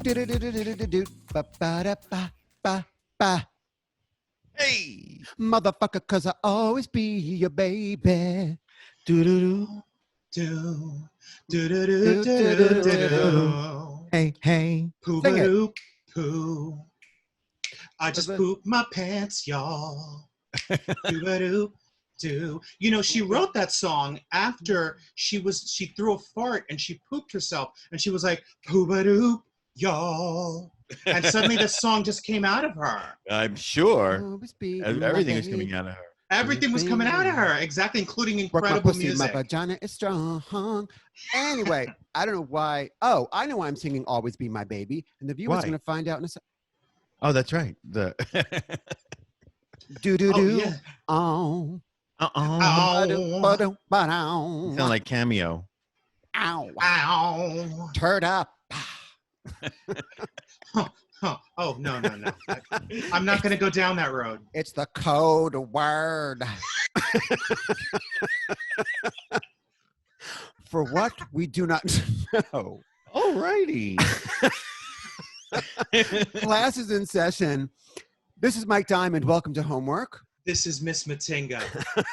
Do-do-do-do-do-do-do. Ba-ba-da-ba-ba-ba. Hey. Motherfucker, cause I always be your baby. Do-do-do. Do, do, do, do, do, do, do, do. Hey, hey. Poo Sing it. doo poo. I just pooped my pants, y'all. Doo do. You know, she wrote that song after she threw a fart and she pooped herself and she was like, poo y'all. And suddenly the song just came out of her. I'm sure Always be everything my is coming baby. out of her. Everything was coming out of her, exactly, including Work my incredible pussy, my music. vagina is strong. Anyway, I don't know why. Oh, I know why I'm singing Always Be My Baby. And the viewer's Why? going to find out in a second. Oh, that's right. The Do-do-do. yeah. Oh. Ow. You sound like Cameo. Ow. Ow. Turd up. Huh. Oh, no. I'm not going to go down that road. It's the code word. For what we do not know. All righty. Class is in session. This is Mike Diamond. Welcome to Homework. This is Miss Matinga.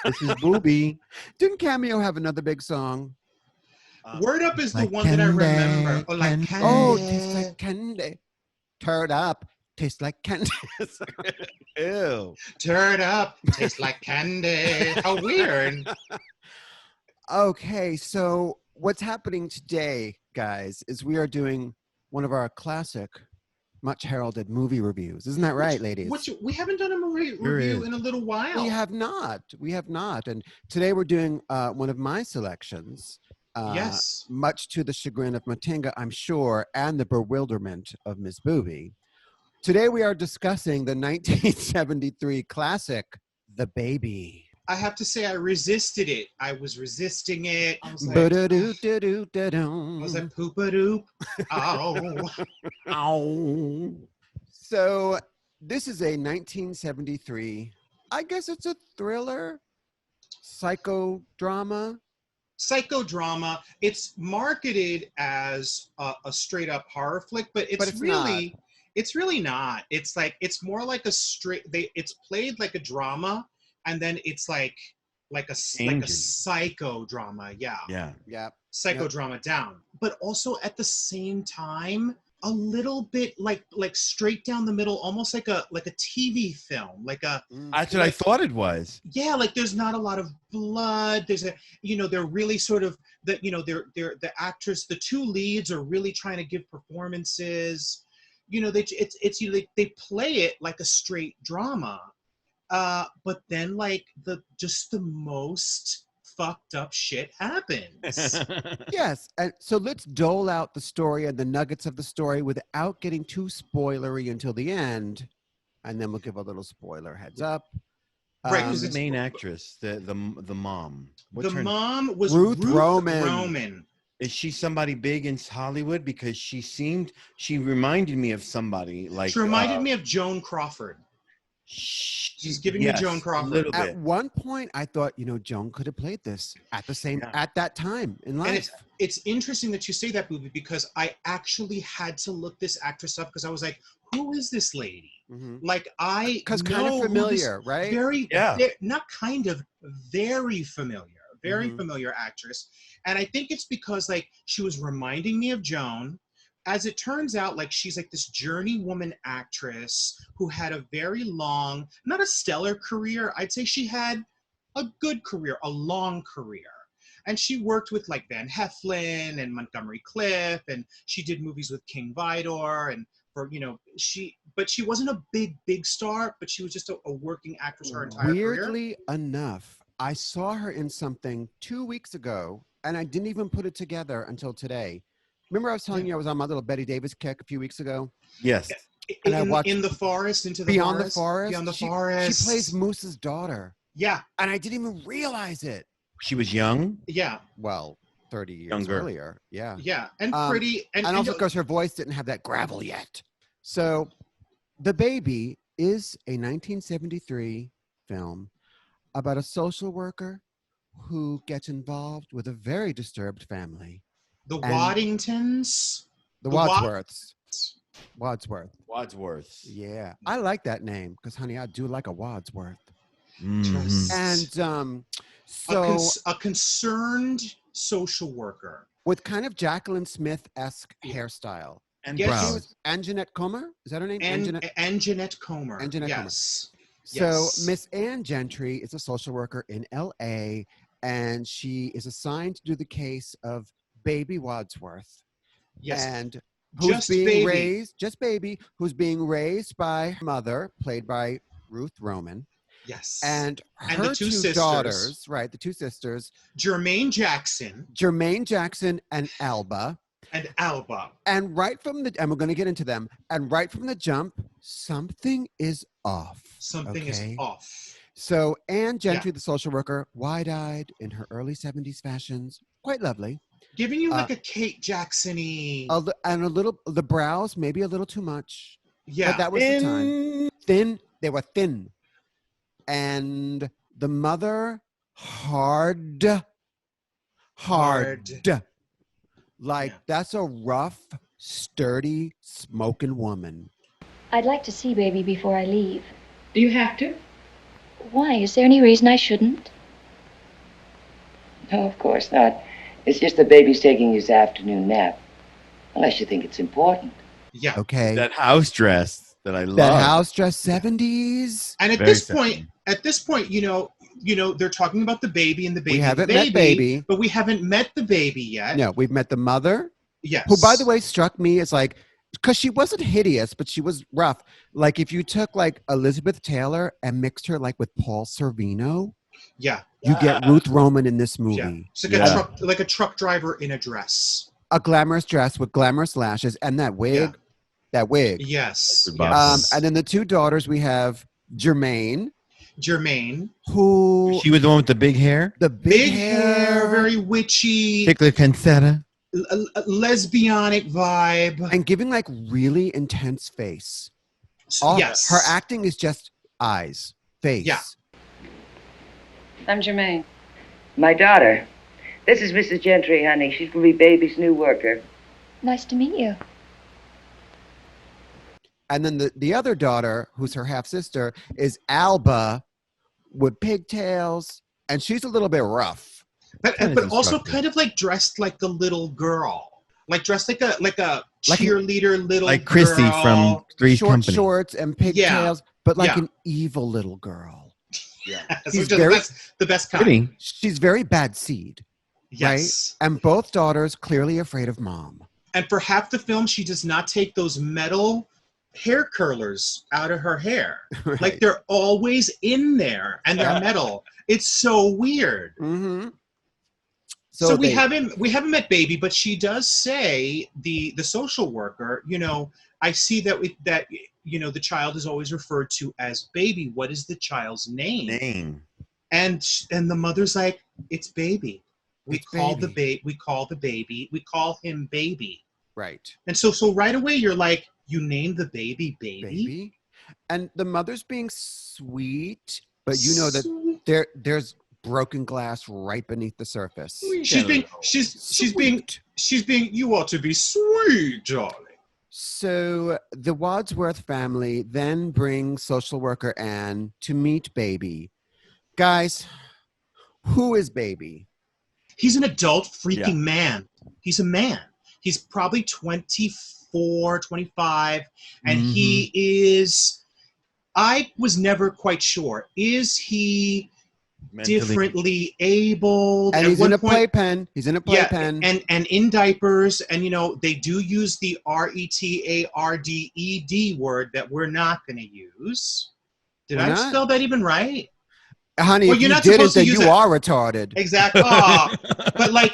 This is Booby. Didn't Cameo have another big song? Word Up is the Like one that I remember. Oh, like candy. candy. Oh, tastes like candy. Turd up. Tastes like candy. Ew. Turn up. Tastes like candy. How weird. Okay, so what's happening today, guys, is we are doing one of our classic, much heralded movie reviews. Isn't that right, ladies? Which we haven't done a movie review in a little while. We have not. And today we're doing one of my selections. Yes. Much to the chagrin of Matinga, I'm sure, and the bewilderment of Miss Booby. Today we are discussing the 1973 classic, The Baby. I have to say I resisted it. I was resisting it. I was like, poop-a-doop. Oh. Ow. So this is a 1973, I guess it's a thriller, psychodrama. Psychodrama. It's marketed as a straight up horror flick, but it's really not. It's really not. It's like, it's more like a it's played like a drama, and then it's like a psychodrama. Yeah. Psychodrama down. But also at the same time, a little bit like straight down the middle, almost like a TV film, That's what I thought it was. Yeah, like there's not a lot of blood. There's they're really sort of they're the actors, the two leads are really trying to give performances. They play it like a straight drama. But then the most fucked up shit happens. Yes, and so let's dole out the story and the nuggets of the story without getting too spoilery until the end, and then we'll give a little spoiler heads up. Right, Who's the main actress? The mom. What's her mom was Ruth Roman. Roman. Is she somebody big in Hollywood? Because she reminded me of somebody like. She reminded me of Joan Crawford. She's giving me Joan Crawford. A little bit. At one point, I thought, Joan could have played this at that time in life. And it's interesting that you say that, Booby, because I actually had to look this actress up because I was like, who is this lady? Mm-hmm. Because kind of familiar, right? Not kind of, very familiar. Very Mm-hmm. familiar actress. And I think it's because she was reminding me of Joan. As it turns out, she's this journeywoman actress who had a very long, not a stellar career. I'd say she had a good career, a long career. And she worked with Van Heflin and Montgomery Clift, and she did movies with King Vidor, and but she wasn't a big star, but she was just a working actress her entire career. Weirdly enough, I saw her in something 2 weeks ago, and I didn't even put it together until today. Remember I was telling you I was on my little Betty Davis kick a few weeks ago? Yes. And I watched In the Forest, Into the Beyond Forest. the Forest. Beyond the Forest. She plays Moose's daughter. Yeah. And I didn't even realize it. She was young? Yeah. Well, 30 years Younger. earlier. Yeah. Yeah. And pretty. And also because her voice didn't have that gravel yet. So The Baby is a 1973 film about a social worker who gets involved with a very disturbed family. The Waddingtons. The Wadsworths. Wadsworth. Wadsworth. Yeah, I like that name because, honey, I do like a Wadsworth. Just And a, so, a concerned social worker. with kind of Jacqueline Smith-esque hairstyle. And Yes. She brows. was Anjanette Comer. Is that her name? And Jeanette Comer. Anjanette Comer. Yes. So Yes. Miss Ann Gentry is a social worker in LA, and she is assigned to do the case of baby Wadsworth. Yes. And who's Just being baby. raised, just baby, who's being raised by her mother, played by Ruth Roman, Yes. and And her the two sisters. daughters, right, the two sisters, Jermaine Jackson Jermaine Jackson and Alba. and Alba. And right from the, and we're going to get into them, and right from the jump, something is off. Something is okay? off. So Anne Gentry, the social worker, wide-eyed in her early 70s fashions, quite lovely. Giving you like a Kate Jackson-y. And a little, the brows, maybe a little too much. Yeah. But that was the time. Thin, they were thin. And the mother, hard. Like, Yeah. that's a rough, sturdy, smoking woman. I'd like to see baby before I leave. Do you have to? Why? Is there any reason I shouldn't? No, of course not. It's just the baby's taking his afternoon nap. Unless you think it's important. Yeah. Okay. That house dress that I love. That house dress 70s. And at Very this sexy. point, you know, they're talking about the baby and the baby. We haven't the met baby. But we haven't met the baby yet. No, we've met the mother, Yes. who, by the way, struck me as like, because she wasn't hideous, but she was rough. Like, if you took like Elizabeth Taylor and mixed her like with Paul Sorvino, Yeah. you get Ruth Roman in this movie. Yeah. It's like a truck driver in a dress. A glamorous dress with glamorous lashes and that wig. Yeah. That wig. Yes. That's the Yes. And then the two daughters, we have Jermaine, Jermaine. who She was the one with the big hair. the Big hair, very witchy, Particularly Concetta. lesbianic vibe. and giving like really intense face. Yes. Her acting is just eyes, face. Yeah. I'm Jermaine. My daughter. This is Mrs. Gentry, honey. She's going to be baby's new worker. Nice to meet you. And then the other daughter, who's her half sister, is Alba with pigtails, and she's a little bit rough. But also instructive. kind of like dressed like a little girl. Like dressed like a Like a- cheerleader little Like Chrissy girl. from Three's Short Company. shorts and pigtails, but like Yeah. an evil little girl. Yeah. Yes, He's which is very- the best kind. Pretty. She's very bad seed, Yes. and both daughters clearly afraid of mom. And for half the film, she does not take those metal hair curlers out of her hair. Right. Like they're always in there and they're metal. It's so weird. Mm-hmm. So we haven't met baby, but she does say the social worker, you know, I see that you know the child is always referred to as baby. What is the child's name? And the mother's like, it's baby. We It's call baby. we call him baby. Right. And so right away you're like, you named the baby baby? And the mother's being sweet, but you know that there's broken glass right beneath the surface. She's being you ought to be sweet, darling. So the Wadsworth family then brings social worker Anne to meet baby. Guys, who is baby? He's an adult freaking man. He's a man. He's probably 24, 25, and he is, I was never quite sure. Is he Mentally. differently abled? And At he's one in a point- playpen. He's in a playpen. and in diapers, and you know they do use the RETARDED word that we're not going to use. Did We're I not? spell that even right? Honey, Well, if you're you not didn't, supposed to then use you it. are retarded. Exactly.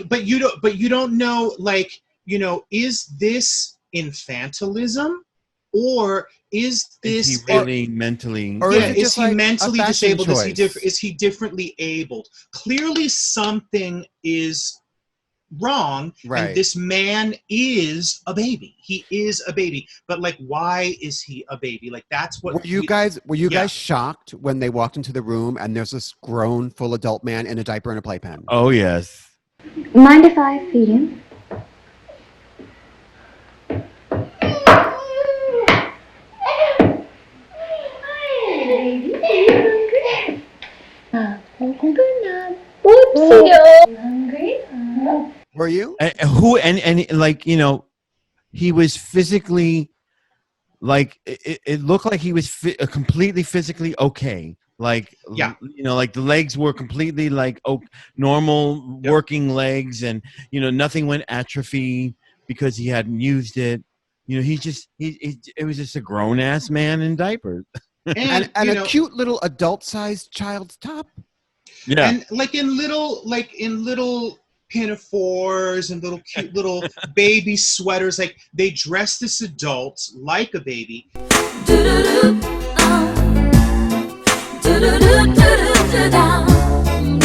But you don't know, like, you know, is this infantilism, or is this Is he really mentally? Or yeah, is it is just he like a mentally fashion disabled? choice? Is he differently abled? Clearly something is wrong, Right. and this man is a baby. He is a baby. But like, why is he a baby? Like, that's what Were you yeah. guys shocked when they walked into the room and there's this grown full adult man in a diaper and a playpen? Oh yes. Mind if I feed him? You hungry? Were you? Who and like, you know, he was physically, like, it looked like he was completely physically okay. Like, Yeah. you know, like the legs were completely like normal working legs, and you know, nothing went atrophy because he hadn't used it. You know, it was just a grown ass man in diapers. And, And you a know, cute little adult-sized child's top. Yeah. and like in little pinafores and little cute little baby sweaters, like they dress this adult like a baby.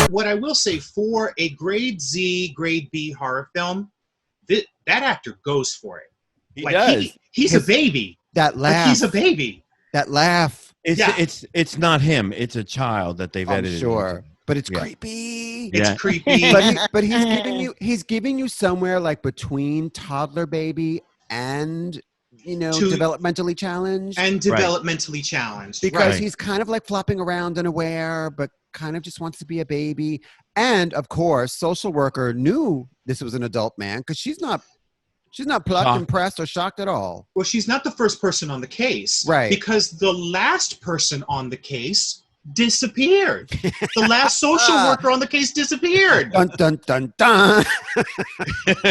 What I will say, for a grade Z, grade B horror film, that actor goes for it. He Like does. he's a baby. That laugh. Like he's a baby. That laugh. It's not him. It's a child that they've I'm edited. sure. But it's Yeah. creepy. It's Yeah. creepy. But he's giving you somewhere like between toddler baby and, you know, developmentally challenged. And developmentally challenged. Because Right. he's kind of like flopping around unaware, but kind of just wants to be a baby. And of course, social worker knew this was an adult man because she's not plucked, Shocked. impressed, or shocked at all. Well, she's not the first person on the case. Right. Because the last person on the case disappeared. The last social worker on the case disappeared. Dun dun dun dun.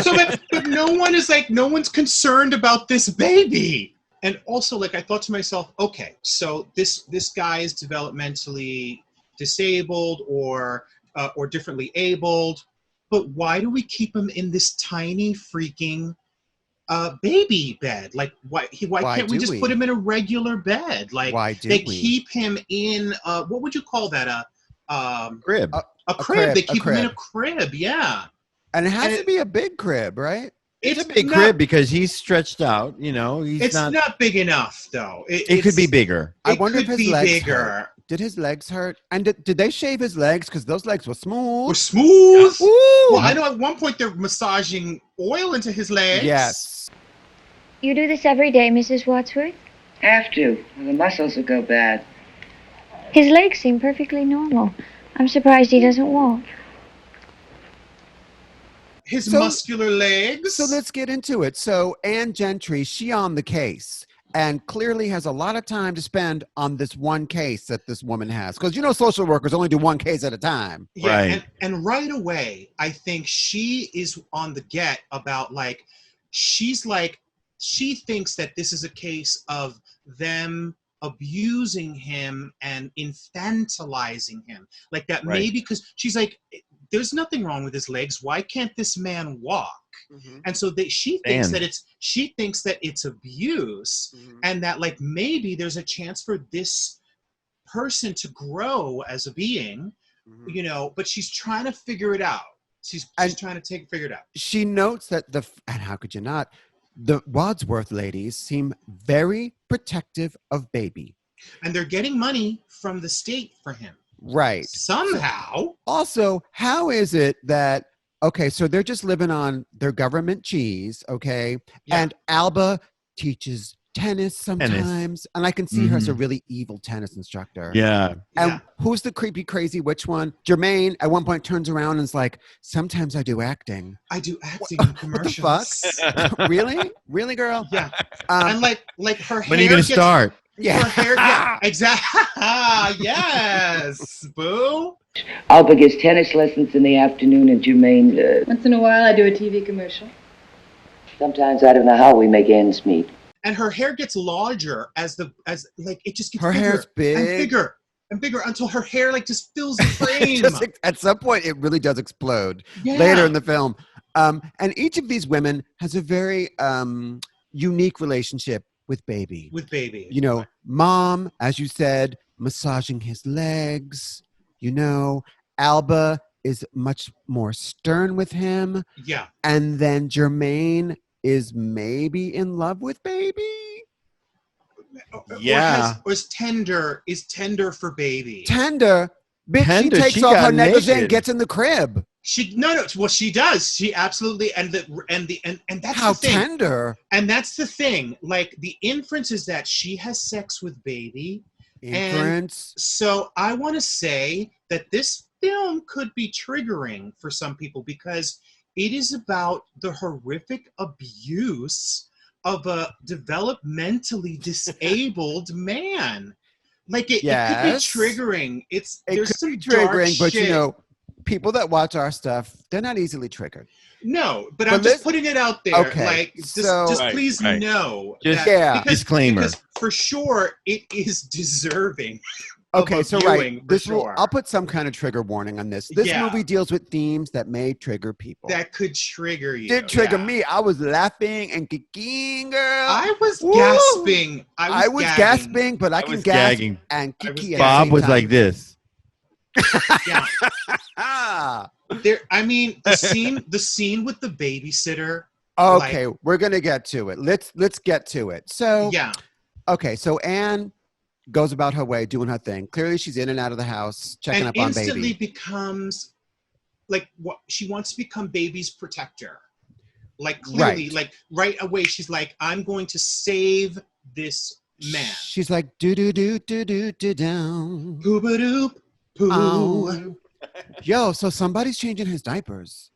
So, but no one's concerned about this baby. And also, like, I thought to myself, okay, so this guy is developmentally disabled or differently abled, but why do we keep him in this tiny freaking baby bed? Like, why can't we just put him in a regular bed? Like, Why do they we? keep him in what would you call that? Crib. A crib. They a keep him in a crib. crib. Yeah. And it has And to be a big crib, right? It's a big crib because he's stretched out. You know, It's not big enough, though. It could be bigger. I It wonder if could his be legs bigger. hurt. Did his legs hurt? And did they shave his legs? Because those legs were smooth. We're smooth. Woo! Well, I know at one point they're massaging oil into his legs. Yes. You do this every day, Mrs. Wadsworth? Have to. Or the muscles will go bad. His legs seem perfectly normal. I'm surprised he doesn't walk. His So- muscular legs. So let's get into it. So Anne Gentry, she on the case and clearly has a lot of time to spend on this one case that this woman has. Because, you know, social workers only do one case at a time. Yeah, Right. and right away, I think she is on the get about, like, she thinks that this is a case of them abusing him and infantilizing him. Like that, Right. maybe because she's like, there's nothing wrong with his legs. Why can't this man walk? And so she thinks Damn. that it's abuse, and that, like, maybe there's a chance for this person to grow as a being, you know, but she's trying to figure it out. She's trying to figure it out. She notes that and how could you not? The Wadsworth ladies seem very protective of baby. And they're getting money from the state for him. Right. Somehow. Also, how is it that, okay, so they're just living on their government cheese, okay? Yeah. And Alba teaches tennis sometimes. And I can see her as a really evil tennis instructor. Yeah. And Yeah. who's the creepy, crazy witch one? Jermaine at one point turns around and is like, sometimes I do acting. I do acting in commercials. What the fuck? Really? Really, girl? Yeah. Um, And like her hair. When are you going to gets- start? yeah. Her hair. Yeah. Exactly. Yes. Boo. Alba gets tennis lessons in the afternoon, and Jermaine, Once in a while, I do a TV commercial. sometimes I don't know how we make ends meet. And her hair gets larger as like it just gets Her bigger hair's big. and bigger and bigger until her hair like just fills the frame. At some point, it really does explode. Yeah. Later in the film. And each of these women has a very unique relationship with baby. With baby. You know, mom, as you said, massaging his legs. You know, Alba is much more stern with him. Yeah. And then Jermaine is maybe in love with baby. Yeah. Or is tender for baby. Tender. Bitch, Tender, she takes she off her got negligee and naked. gets in the crib. Well, she does. She absolutely and that's How the thing. tender. And that's the thing. Like, the inference is that she has sex with baby. Inference. So I want to say that this film could be triggering for some people because it is about the horrific abuse of a developmentally disabled man. Like it could be Yes. triggering. It There's could some be dark triggering, but shit. you know, people that watch our stuff, they're not easily triggered. No, but But I'm just let's- putting it out there. Okay, Like, so- just Right, please right. know. Just- that, Yeah. Disclaimer. Because for sure, it is deserving. of Okay, a so viewing, right, for this will. sure. I'll put some kind of trigger warning on this. This Yeah. movie deals with themes that may trigger people. That could trigger you. Did trigger yeah. me. I was laughing and kicking, girl. I was Woo! gasping. I was gasping, but I I can was gasp gagging. and I was kiki. at the Bob same was time. like this. Yeah. Ah. I mean, the scene with the babysitter. Okay, we're gonna get to it. Let's get to it. So Yeah. okay, so Anne goes about her way doing her thing. Clearly, she's in and out of the house, checking And up on instantly baby. becomes like what she wants to become baby's protector. Like clearly, Right. like right away, she's like, I'm going to save this man. She's like do do do do do do down. Poo-ba-doop, poo. Oh. Yo, so somebody's changing his diapers.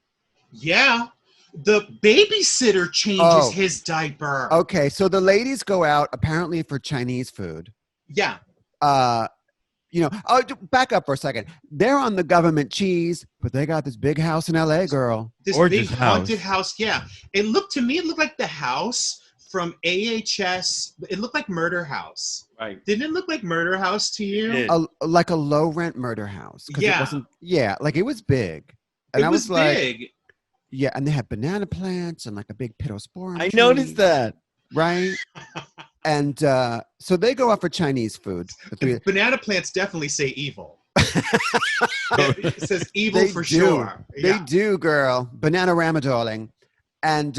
Yeah. The babysitter changes Oh. his diaper. Okay, so the ladies go out apparently for Chinese food. Yeah. Back up for a second. They're on the government cheese, but they got this big house in LA, girl. This Gorgeous big house. haunted house. Yeah. It looked like the house from AHS. It looked like Murder House. Right. Didn't it look like Murder House to you? It did. Like a low rent murder house. 'Cause Yeah. It wasn't, yeah, like it was big. And It I was like, big. yeah, and they had banana plants and like a big pittosporum I tree, noticed that. right? And so they go out for Chinese food. The three, Banana plants definitely say evil. It says evil They for do. sure. They Yeah. do, girl. Banana Rama, darling. And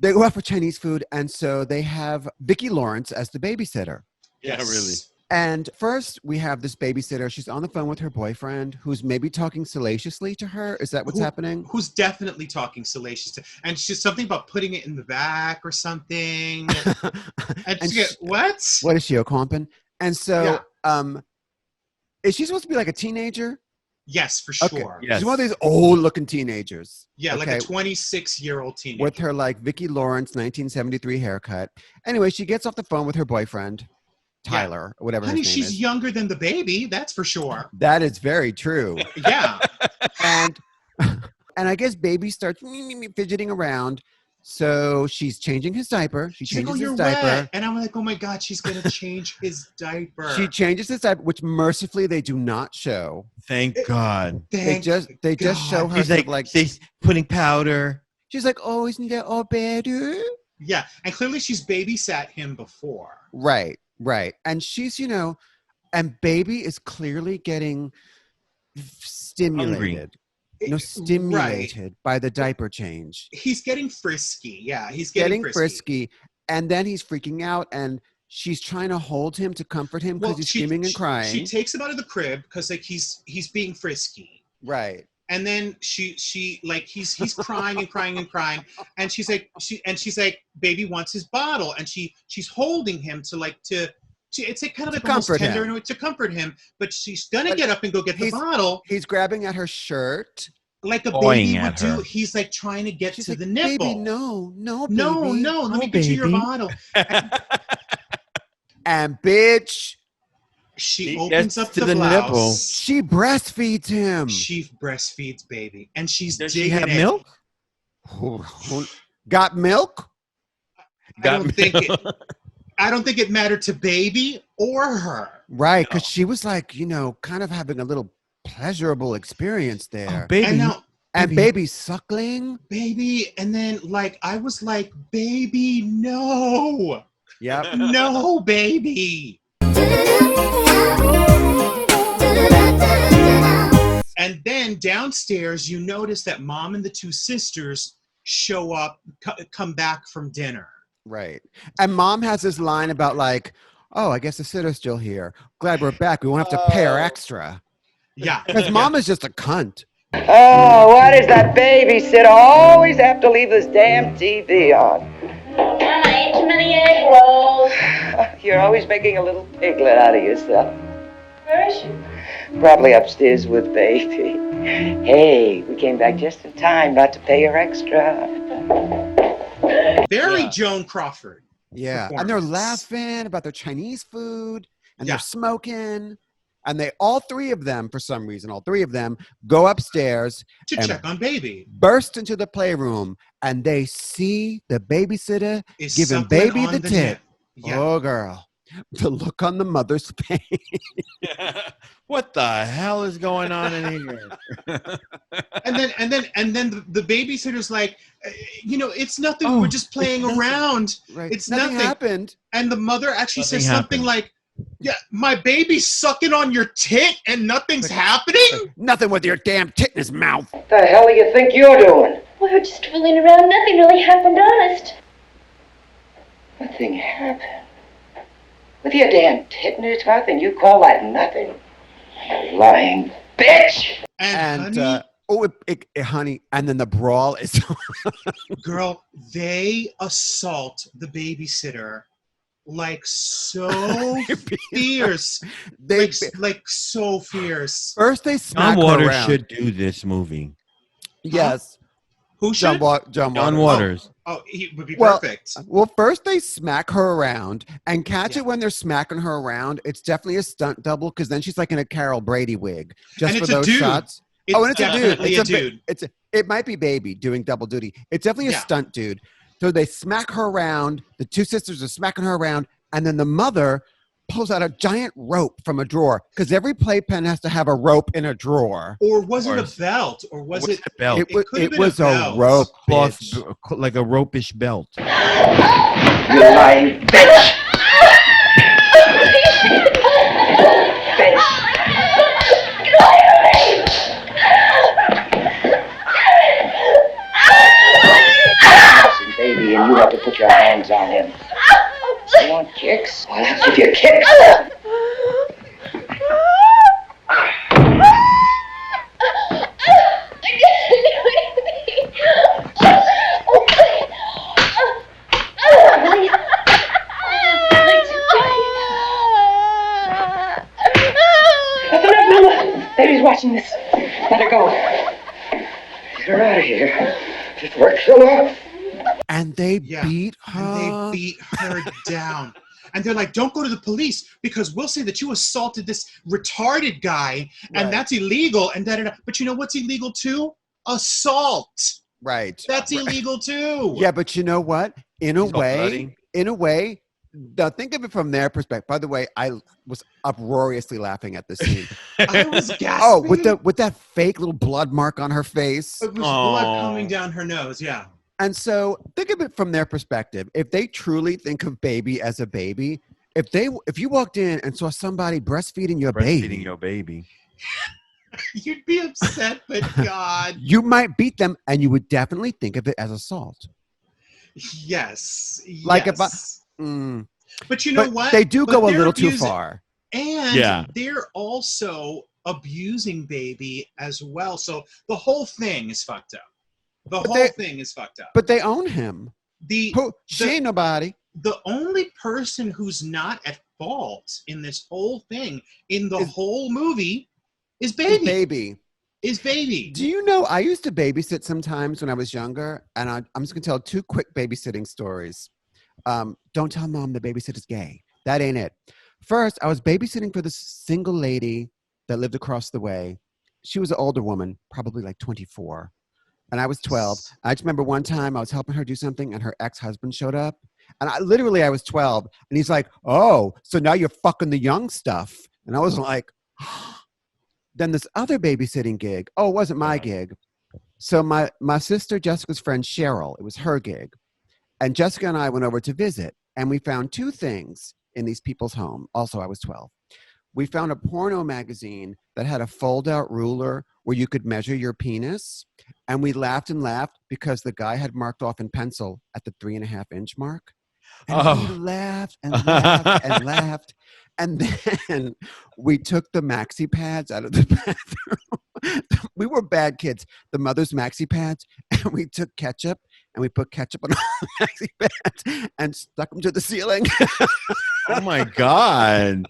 they go out for Chinese food, and so they have Vicki Lawrence as the babysitter. Yeah, Yes. really. And first, we have this babysitter. She's on the phone with her boyfriend, who's maybe talking salaciously to her. Is that what's happening? Who's definitely talking salacious to, and she's something about putting it in the back or something. And she get, what? What is she, a compin? And so, Yeah. is she supposed to be like a teenager? Yes, for Okay. sure. Yes. She's one of these old-looking teenagers. Yeah, like Okay. a 26-year-old teenager. With her like Vicki Lawrence 1973 haircut. Anyway, she gets off the phone with her boyfriend, Tyler, or whatever Honey, his name she's is. younger than the baby, that's for sure. That is very true. Yeah. and I guess baby starts fidgeting around. So she's changing his diaper. She She's like, changes oh, you're his diaper. wet. And I'm like, oh my God, she's going to change his diaper. She changes his diaper, which mercifully they do not show. Thank God. They just show her She's sort of like she's putting powder. she's like, oh, isn't that all better? Yeah, and clearly she's babysat him before. Right. And she's, and baby is clearly getting stimulated. Stimulated by the diaper change. He's getting frisky. Yeah, he's Getting getting frisky. And then he's freaking out and she's trying to hold him to comfort him because he's screaming and crying. She takes him out of the crib because like he's being frisky. Right. And then she like he's crying and crying and crying, and she's like baby wants his bottle, and she's holding him it's like kind of like almost comfort tender him. To comfort him, but she's gonna But get up and go get the bottle He's grabbing at her shirt. like a Pawing baby would at do. her. He's like trying to get She's to like, the nipple. baby, no, baby. No, let me get you your baby. bottle. And bitch, She He opens gets up to the the nipple. blouse. she breastfeeds him. She breastfeeds baby, and she's Does she digging have it. milk? Got milk? I don't think it mattered to baby or her. Right, because she was like, kind of having a little pleasurable experience there. Baby. And now And baby suckling. baby, and then like I was like, baby, no, Yep. no, baby. And then downstairs, you notice that mom and the two sisters show up, come back from dinner. Right. And mom has this line about like, oh, I guess the sitter's still here. Glad we're back. We won't have to pay her extra. Yeah, Because mom is just a cunt. Oh, why does that babysitter always have to leave this damn TV on? I ate too many egg rolls. You're always making a little piglet out of yourself. Where is she? Probably upstairs with baby. Hey, we came back just in time not to pay her extra. Very Joan Crawford. Yeah, and they're performance. laughing about their Chinese food, and Yeah. they're smoking, and they all three of them, for some reason, all three of them go upstairs To and check on baby. burst into the playroom, and they see the babysitter Is giving suckling baby on the the tit. nip. Yeah. Oh, girl, the look on the mother's face. What the hell is going on in here? And then the babysitter's like, it's nothing. Oh, We're just playing it's nothing. around. Right? It's nothing nothing. happened. And the mother actually Nothing says something happened. like, "Yeah, my baby's sucking on your tit and nothing's happening." Nothing with your damn tit in his mouth. What the hell do you think you're doing? We were just fooling around. Nothing really happened, honest. Nothing happened. With your damn tit in his mouth, and you call that nothing? You lying bitch! And, And honey, honey, and then the brawl is girl, they assault the babysitter like so fierce. they Like so fierce. first they smack John her Waters around. should do this movie. Who Yes, should? John John Waters. Waters. Oh, he would be Well, perfect. Well, first they smack her around, and catch Yeah. it when they're smacking her around. It's definitely a stunt double because then she's like in a Carol Brady wig just And for it's a those dude. shots. It's and it's a dude. definitely It's a dude. It might be baby doing double duty. It's definitely a Yeah. stunt dude. So they smack her around. The two sisters are smacking her around, and then the mother pulls out a giant rope from a drawer because every playpen has to have a rope in a drawer. Or was it course. a belt? Or was What's it? the belt? It could have It been was a a belt. rope, Cloth, bitch. like a ropish belt. You lying bitch! Listen, baby, and you have to put your hands on him. You want kicks? Well, I'll give you kicks. Baby's watching this. Let her go. Get her out of here. Just work so off. And they Yeah. beat her. And they beat her down. And they're like, "Don't go to the police because we'll say that you assaulted this retarded guy, and Right. that's illegal." And da. But you know what's illegal too? Assault. Right. That's illegal too. Yeah, but you know what? In a He's all bloody. way, now think of it from their perspective. By the way, I was uproariously laughing at this scene. I was gasping. Oh, with that fake little blood mark on her face. It was blood Oh. coming down her nose. Yeah. And so think of it from their perspective. If they truly think of baby as a baby, if you walked in and saw somebody breastfeeding your Breastfeeding baby, your baby. You'd be upset, but God. you might beat them, and you would definitely think of it as assault. Yes. Like if yes. But you know but what? they do But go a they're little too abusing- far. And Yeah. they're also abusing baby as well. So the whole thing is fucked up. The But whole thing is fucked up. But they own him. The She ain't nobody. the only person who's not at fault in this whole thing, in the whole movie, is baby. Is baby. Is baby. Do you know I used to babysit sometimes when I was younger, and I'm just gonna tell two quick babysitting stories. Don't tell mom the babysitter's gay. That ain't it. First, I was babysitting for this single lady that lived across the way. She was an older woman, probably like 24, and I was 12. I just remember one time I was helping her do something, and her ex-husband showed up, and I was 12, and he's like, "Oh, so now you're fucking the young stuff," and I was like. Then this other babysitting gig. Oh, it wasn't my gig. So my sister Jessica's friend Cheryl, it was her gig. And Jessica and I went over to visit, and we found two things in these people's home. Also, I was 12. We found a porno magazine that had a fold-out ruler where you could measure your penis. And we laughed and laughed because the guy had marked off in pencil at the 3.5-inch mark. And we laughed and laughed and laughed. And then we took the maxi pads out of the bathroom. We were bad kids. The mother's maxi pads, and we took ketchup, and we put ketchup on all the maxi pads and stuck them to the ceiling. Oh my God.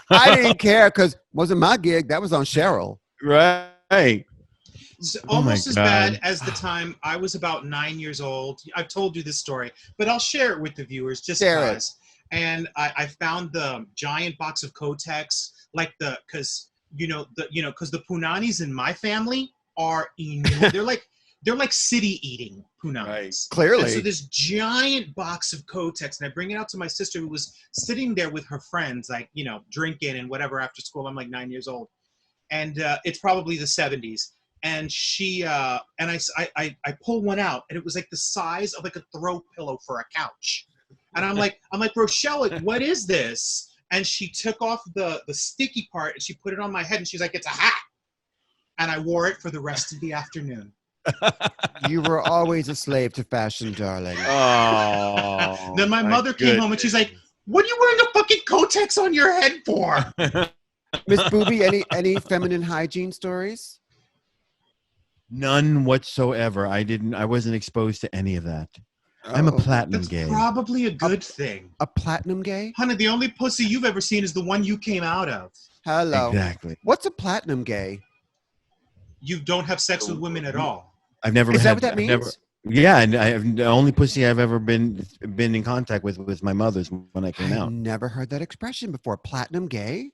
I didn't care because wasn't my gig. That was on Cheryl. Right. It's Oh my almost as God. bad as the time I was about 9 years old. I've told you this story, but I'll share it with the viewers just Share it. because. And I found the giant box of Kotex, like because the punanis in my family are enormous. They're like city eating punanis. Right. Clearly. And so this giant box of Kotex, and I bring it out to my sister who was sitting there with her friends, like, drinking and whatever after school. I'm like 9 years old. And it's probably the 70s. And she, I pull one out, and it was like the size of like a throw pillow for a couch. And I'm like, Rochelle, like, what is this? And she took off the sticky part, and she put it on my head, and she's like, it's a hat. And I wore it for the rest of the afternoon. You were always a slave to fashion, darling. Oh. Then my mother came home and she's like, what are you wearing a fucking Kotex on your head for? Miss Booby, any feminine hygiene stories? None whatsoever. I wasn't exposed to any of that. I'm a platinum That's gay. probably a good thing. A platinum gay? Honey, the only pussy you've ever seen is the one you came out of. Hello. Exactly. What's a platinum gay? You don't have sex with women at all. I've never. Is that had, what that I've means? Never, yeah, and the only pussy I've ever been in contact with my mother's when I came I've out. never heard that expression before. Platinum gay?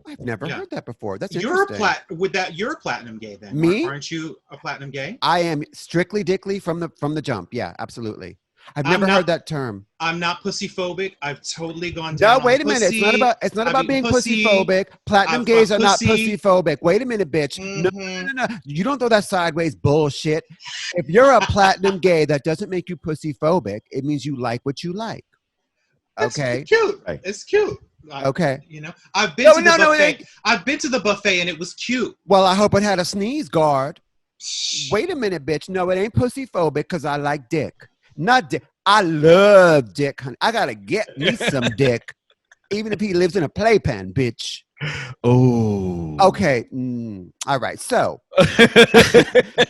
I've never Yeah. heard that before. That's You're interesting. you're a platinum gay then. Me? Aren't you a platinum gay? I am strictly dickly from the jump. Yeah, absolutely. I've I'm never not- heard that term. I'm not pussy phobic. I've totally gone down. No, wait a on minute. pussy. It's not I've about eaten being pussy. pussy phobic. Platinum I've gays fucked are not pussy. pussy phobic. Wait a minute, bitch. Mhm. No. You don't throw that sideways bullshit. If you're a platinum gay, that doesn't make you pussy phobic. It means you like what you like. That's Okay. cute. Right. It's cute. Okay. I've been No, to the no, no, it buffet. ain't. I've been to the buffet and it was cute. Well, I hope it had a sneeze guard. Wait a minute, bitch. No, it ain't pussy phobic because I like dick. Not dick. I love dick, honey. I gotta get me some dick, even if he lives in a playpen, bitch. Oh. Okay. All right. So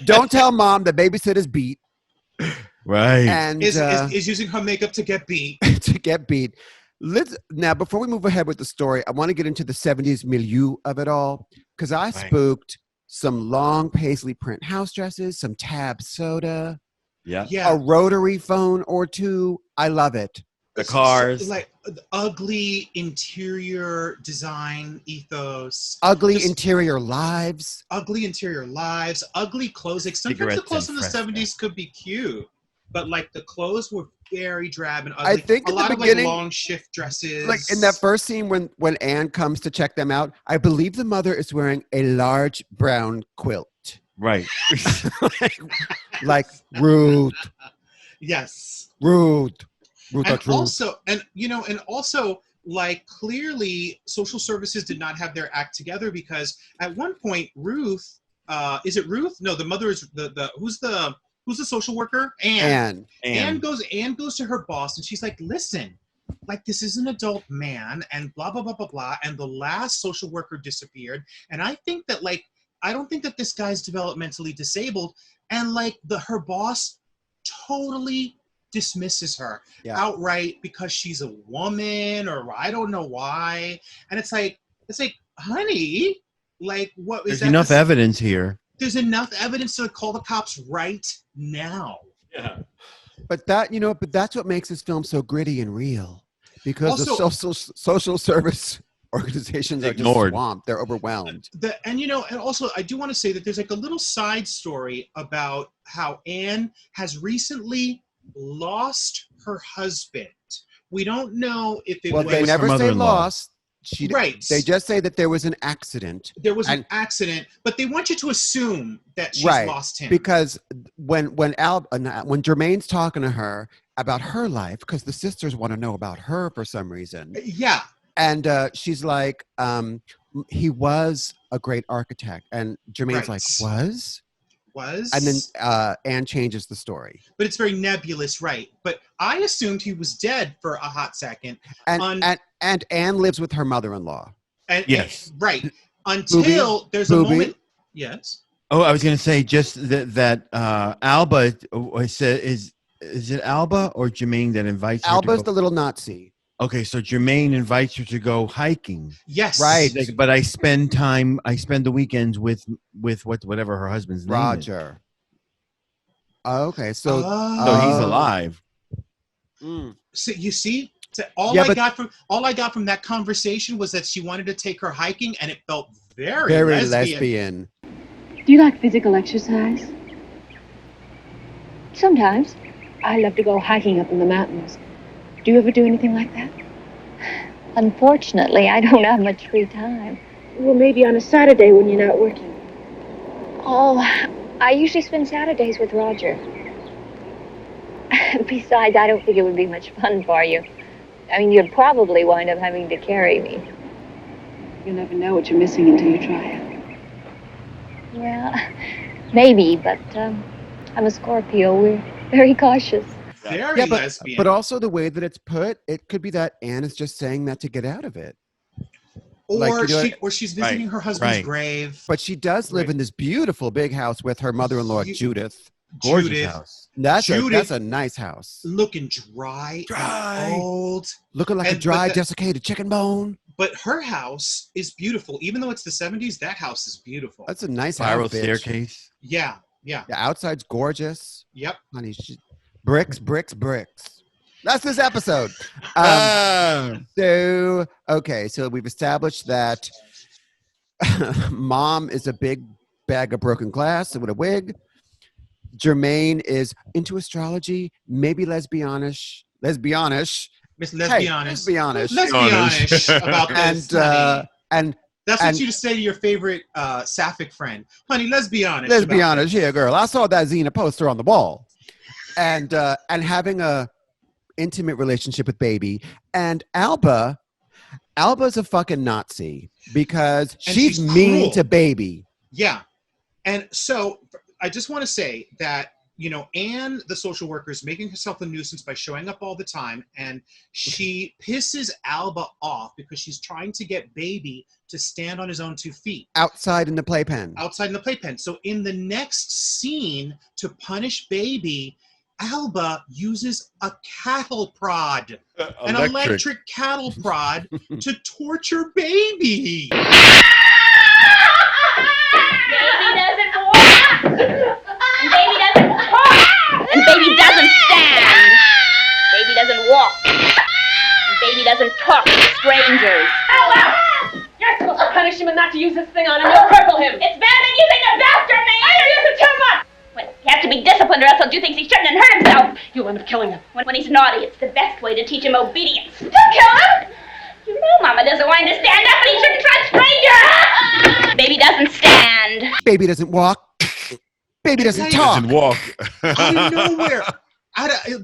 don't tell mom the babysitter's beat Right. and Is using her makeup to get beat. to get beat. Now, before we move ahead with the story, I want to get into the 70s milieu of it all because I spooked some long paisley print house dresses, some tab soda, Yeah. Yeah. a rotary phone or two. I love it. The cars. Like ugly interior design ethos. Ugly Just interior lives. ugly interior lives, ugly clothes. Like sometimes the Cigarettes clothes in and the Fresca. 70s could be cute, but like the clothes were very drab and I ugly. think a at the lot of beginning- like long shift dresses. Like in that first scene when Anne comes to check them out, I believe the mother is wearing a large brown quilt. Right. Like Ruth. Yes. Ruth, And that's Ruth. also, like clearly social services did not have their act together because at one point Ruth, is it Ruth? No, the mother is the who's the social worker? Anne. Anne goes to her boss and she's like, listen, like this is an adult man and blah blah blah blah blah. And the last social worker disappeared. And I think that I don't think that this guy's developmentally disabled. And like her boss totally dismisses her outright because she's a woman or I don't know why. And it's like, honey, like what is There's that? enough evidence here. There's enough evidence to call the cops right now. Yeah. But that's what makes this film so gritty and real. Because Also- the social service organizations are just Ignored. swamped. They're overwhelmed. And also I do want to say that there's like a little side story about how Anne has recently lost her husband. We don't know if it Well, was they never say mother-in-law. lost. right. They just say that there was an accident. There was an and- accident, but they want you to assume that she's Right, lost him. Because when Jermaine's talking to her about her life, because the sisters want to know about her for some reason, Yeah. and she's like, he was a great architect, and Jermaine's like, Right. was, and then Anne changes the story, But it's very nebulous, right? But I assumed he was dead for a hot second. and Anne lives with her mother-in-law. And Yes. right. Until there's a Booby. moment. Yes. Oh, I was going to say just that Alba is it Alba or Jermaine that invites her Alba's to the little Nazi. Okay, so Jermaine invites her to go hiking. Yes. Right. Like, but I spend the weekends with whatever her husband's name is. Roger. Okay, so So he's alive. So you see, so all I got from that conversation was that she wanted to take her hiking, and it felt very lesbian. Do you like physical exercise? Sometimes. I love to go hiking up in the mountains. Do you ever do anything like that? Unfortunately, I don't have much free time. Well, maybe on a Saturday when you're not working. Oh, I usually spend Saturdays with Roger. Besides, I don't think it would be much fun for you. I mean, you'd probably wind up having to carry me. You'll never know what you're missing until you try it. Well, maybe, but I'm a Scorpio. We're very cautious. Very lesbian. But also the way that it's put, it could be that Anne is just saying that to get out of it. Or she's visiting her husband's grave. But she does live in this beautiful big house with her mother-in-law, Judith. Gorgeous house. That's a nice house. Looking dry. And old. Looking like a dry, desiccated chicken bone. But her house is beautiful. Even though it's the 70s, that house is beautiful. That's a nice spiral house, staircase. Yeah. The outside's gorgeous. Yep. Honey, bricks. That's this episode. So we've established that Mom is a big bag of broken glass with a wig. Jermaine is into astrology, maybe lesbianish. Miss Lesbianish. Lesbianish about this. And that's what you say to your favorite sapphic friend. Honey, lesbianish. Lesbianish, here, girl. I saw that Xena poster on the wall. And having a intimate relationship with Baby. And Alba's a fucking Nazi because she's mean cruel to Baby. Yeah. And so I just want to say that, Anne, the social worker, is making herself a nuisance by showing up all the time. And she pisses Alba off because she's trying to get Baby to stand on his own 2 feet. Outside in the playpen. So in the next scene, to punish Baby, Alba uses a cattle prod, an electric cattle prod, to torture Baby. Baby doesn't walk, and Baby doesn't talk, and Baby doesn't stand. Baby doesn't walk, and Baby doesn't talk to strangers. You're supposed to punish him and not to use this thing on him. You'll cripple him. It's better than using the bastard name. I use it too much. He has to be disciplined or else he'll do things he shouldn't and hurt himself. You'll end up killing him. When he's naughty, it's the best way to teach him obedience. To kill him? You know Mama doesn't want him to stand up, and he shouldn't trust strangers. Baby doesn't stand. Baby doesn't walk. Baby doesn't talk. Doesn't walk. Out of nowhere.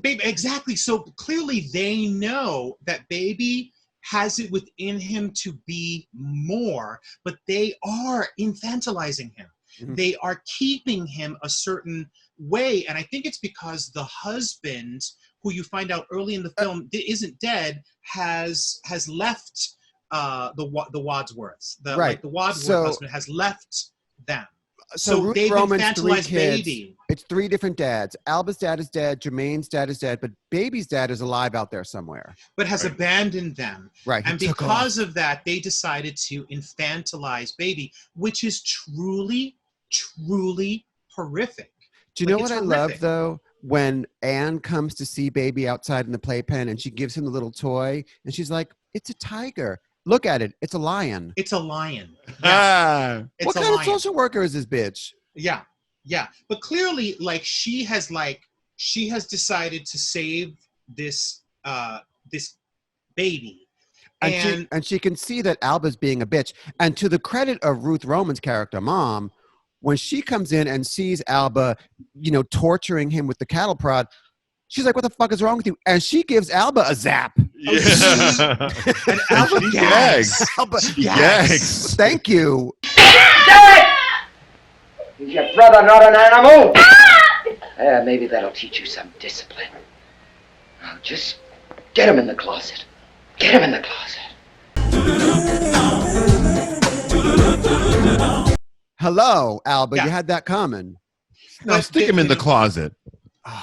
Baby, exactly. So clearly they know that Baby has it within him to be more, but they are infantilizing him. Mm-hmm. They are keeping him a certain way. And I think it's because the husband, who you find out early in the film isn't dead, has left the Wadsworths. The Wadsworth husband has left them. So Ruth they've Roman's infantilized 3 kids. Baby. It's 3 different dads. Alba's dad is dead. Jermaine's dad is dead. But Baby's dad is alive out there somewhere. But has abandoned them. Right. And because of that, they decided to infantilize Baby, which is truly, truly horrific. Do you know what I love, though? When Anne comes to see Baby outside in the playpen and she gives him the little toy and she's like, it's a tiger. Look at it. It's a lion. It's a lion. Yeah. What kind of social worker is this bitch? Yeah. But clearly, she has decided to save this baby. And she can see that Alba's being a bitch. And to the credit of Ruth Roman's character, Mom, when she comes in and sees Alba, torturing him with the cattle prod, she's like, what the fuck is wrong with you? And she gives Alba a zap. Yeah. And Alba gags. Alba gags. Thank you. Is your brother not an animal? Maybe that'll teach you some discipline. Now just get him in the closet. Get him in the closet. Hello, Alba. You had that coming. Now stick him in the closet.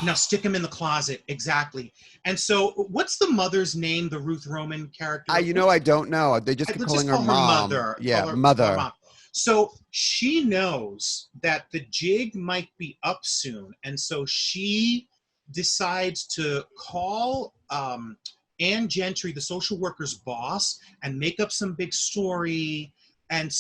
Now stick him in the closet. Exactly. And so what's the mother's name, the Ruth Roman character? I don't know. They just keep calling her call mom. Mother. Yeah, Call her mother. mom. So she knows that the jig might be up soon. And so she decides to call Anne Gentry, the social worker's boss, and make up some big story. And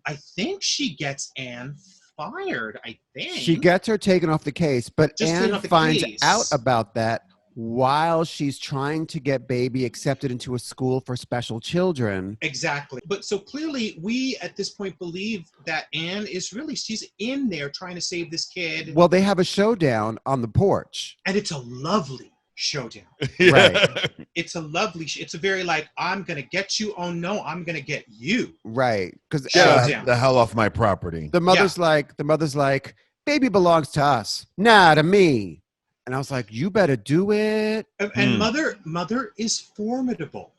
I think she gets Anne fired, I think. She gets her taken off the case, but Anne finds out about that while she's trying to get baby accepted into a school for special children. Exactly. But so clearly we at this point believe that Anne is she's in there trying to save this kid. Well, they have a showdown on the porch. And it's a lovely showdown. Right. It's a lovely, it's a very like, I'm going to get you. Oh no, I'm going to get you. Right. Because the hell off my property. The mother's like, baby belongs to us, not to me. And I was like, you better do it. And mother is formidable.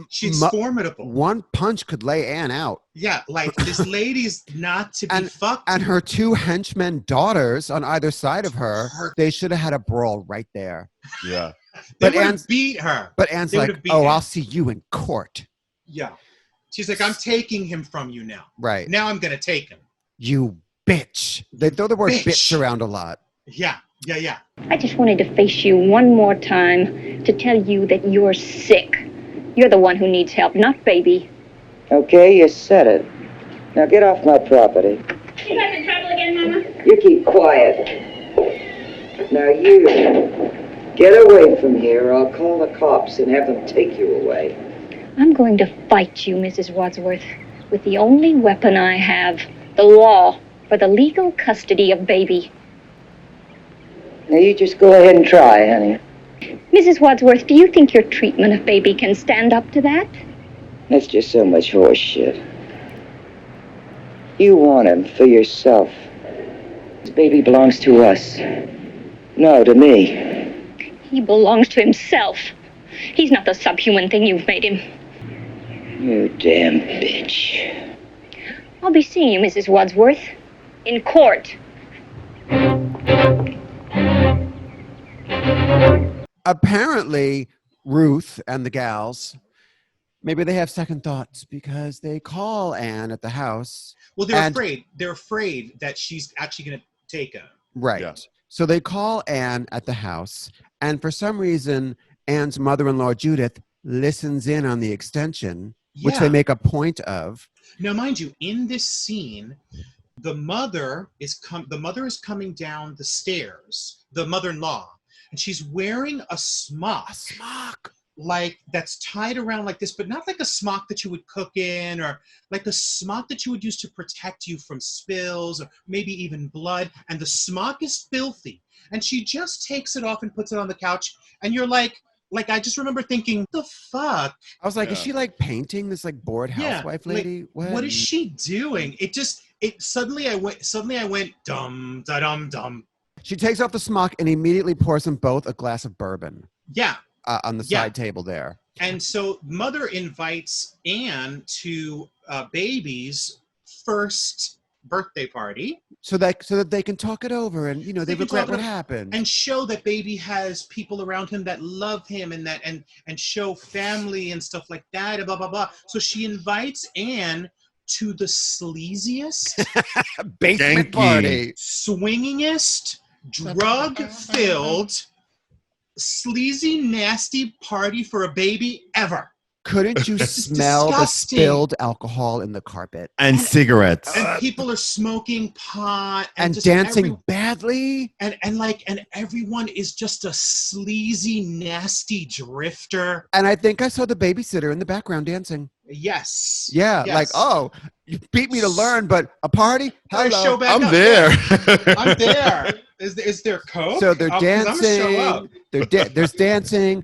She's formidable. One punch could lay Anne out. Yeah, like this lady's not to be fucked. And her two henchmen daughters on either side of her, they should have had a brawl right there. Yeah. But Anne beat her. But Anne's like, I'll see you in court. Yeah. She's like, I'm taking him from you now. Right. Now I'm going to take him. You bitch. They throw the word bitch around a lot. Yeah. I just wanted to face you one more time to tell you that you're sick. You're the one who needs help, not baby. Okay, you said it. Now get off my property. You guys in trouble again, Mama? You keep quiet. Now you, get away from here or I'll call the cops and have them take you away. I'm going to fight you, Mrs. Wadsworth, with the only weapon I have, the law, for the legal custody of baby. Now you just go ahead and try, honey. Mrs. Wadsworth, do you think your treatment of baby can stand up to that? That's just so much horse shit. You want him for yourself. This baby belongs to us. No, to me. He belongs to himself. He's not the subhuman thing you've made him. You damn bitch. I'll be seeing you, Mrs. Wadsworth, in court. Apparently, Ruth and the gals, maybe they have second thoughts because they call Anne at the house. Well, they're afraid. They're afraid that she's actually going to take him. Right. Yeah. So they call Anne at the house, and for some reason, Anne's mother-in-law, Judith, listens in on the extension, which they make a point of. Now, mind you, in this scene, the mother is coming down the stairs, the mother-in-law, and she's wearing a smock. Like that's tied around like this, but not like a smock that you would cook in, or like a smock that you would use to protect you from spills or maybe even blood. And the smock is filthy. And she just takes it off and puts it on the couch. And you're like I just remember thinking, the fuck? I was like, is she like painting this like bored housewife lady? Like, what is she doing? Suddenly I went dum da dum dum. She takes off the smock and immediately pours them both a glass of bourbon. Yeah. On the side table there. And so mother invites Anne to baby's first birthday party. So that they can talk it over and, they regret what happened. And show that baby has people around him that love him and show family and stuff like that, blah, blah, blah. So she invites Anne to the sleaziest, basement party, swingingest, drug-filled, sleazy, nasty party for a baby ever. Couldn't you smell the spilled alcohol in the carpet? And cigarettes. And people are smoking pot. And dancing badly. And everyone is just a sleazy, nasty drifter. And I think I saw the babysitter in the background dancing. Yes. Yeah, yes. Like, oh, you beat me to learn, but a party? Hello. I'm there. I'm there. Is there coke? So they're dancing. There's dancing.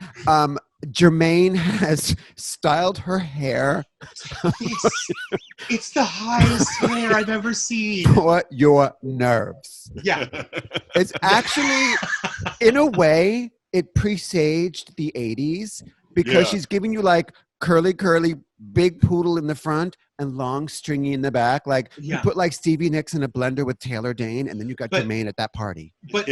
Jermaine has styled her hair. It's the highest hair I've ever seen. For your nerves. Yeah. It's actually, in a way, it presaged the 80s because she's giving you like curly big poodle in the front and long stringy in the back. Like you put like Stevie Nicks in a blender with Taylor Dane, and then you got Jermaine at that party. But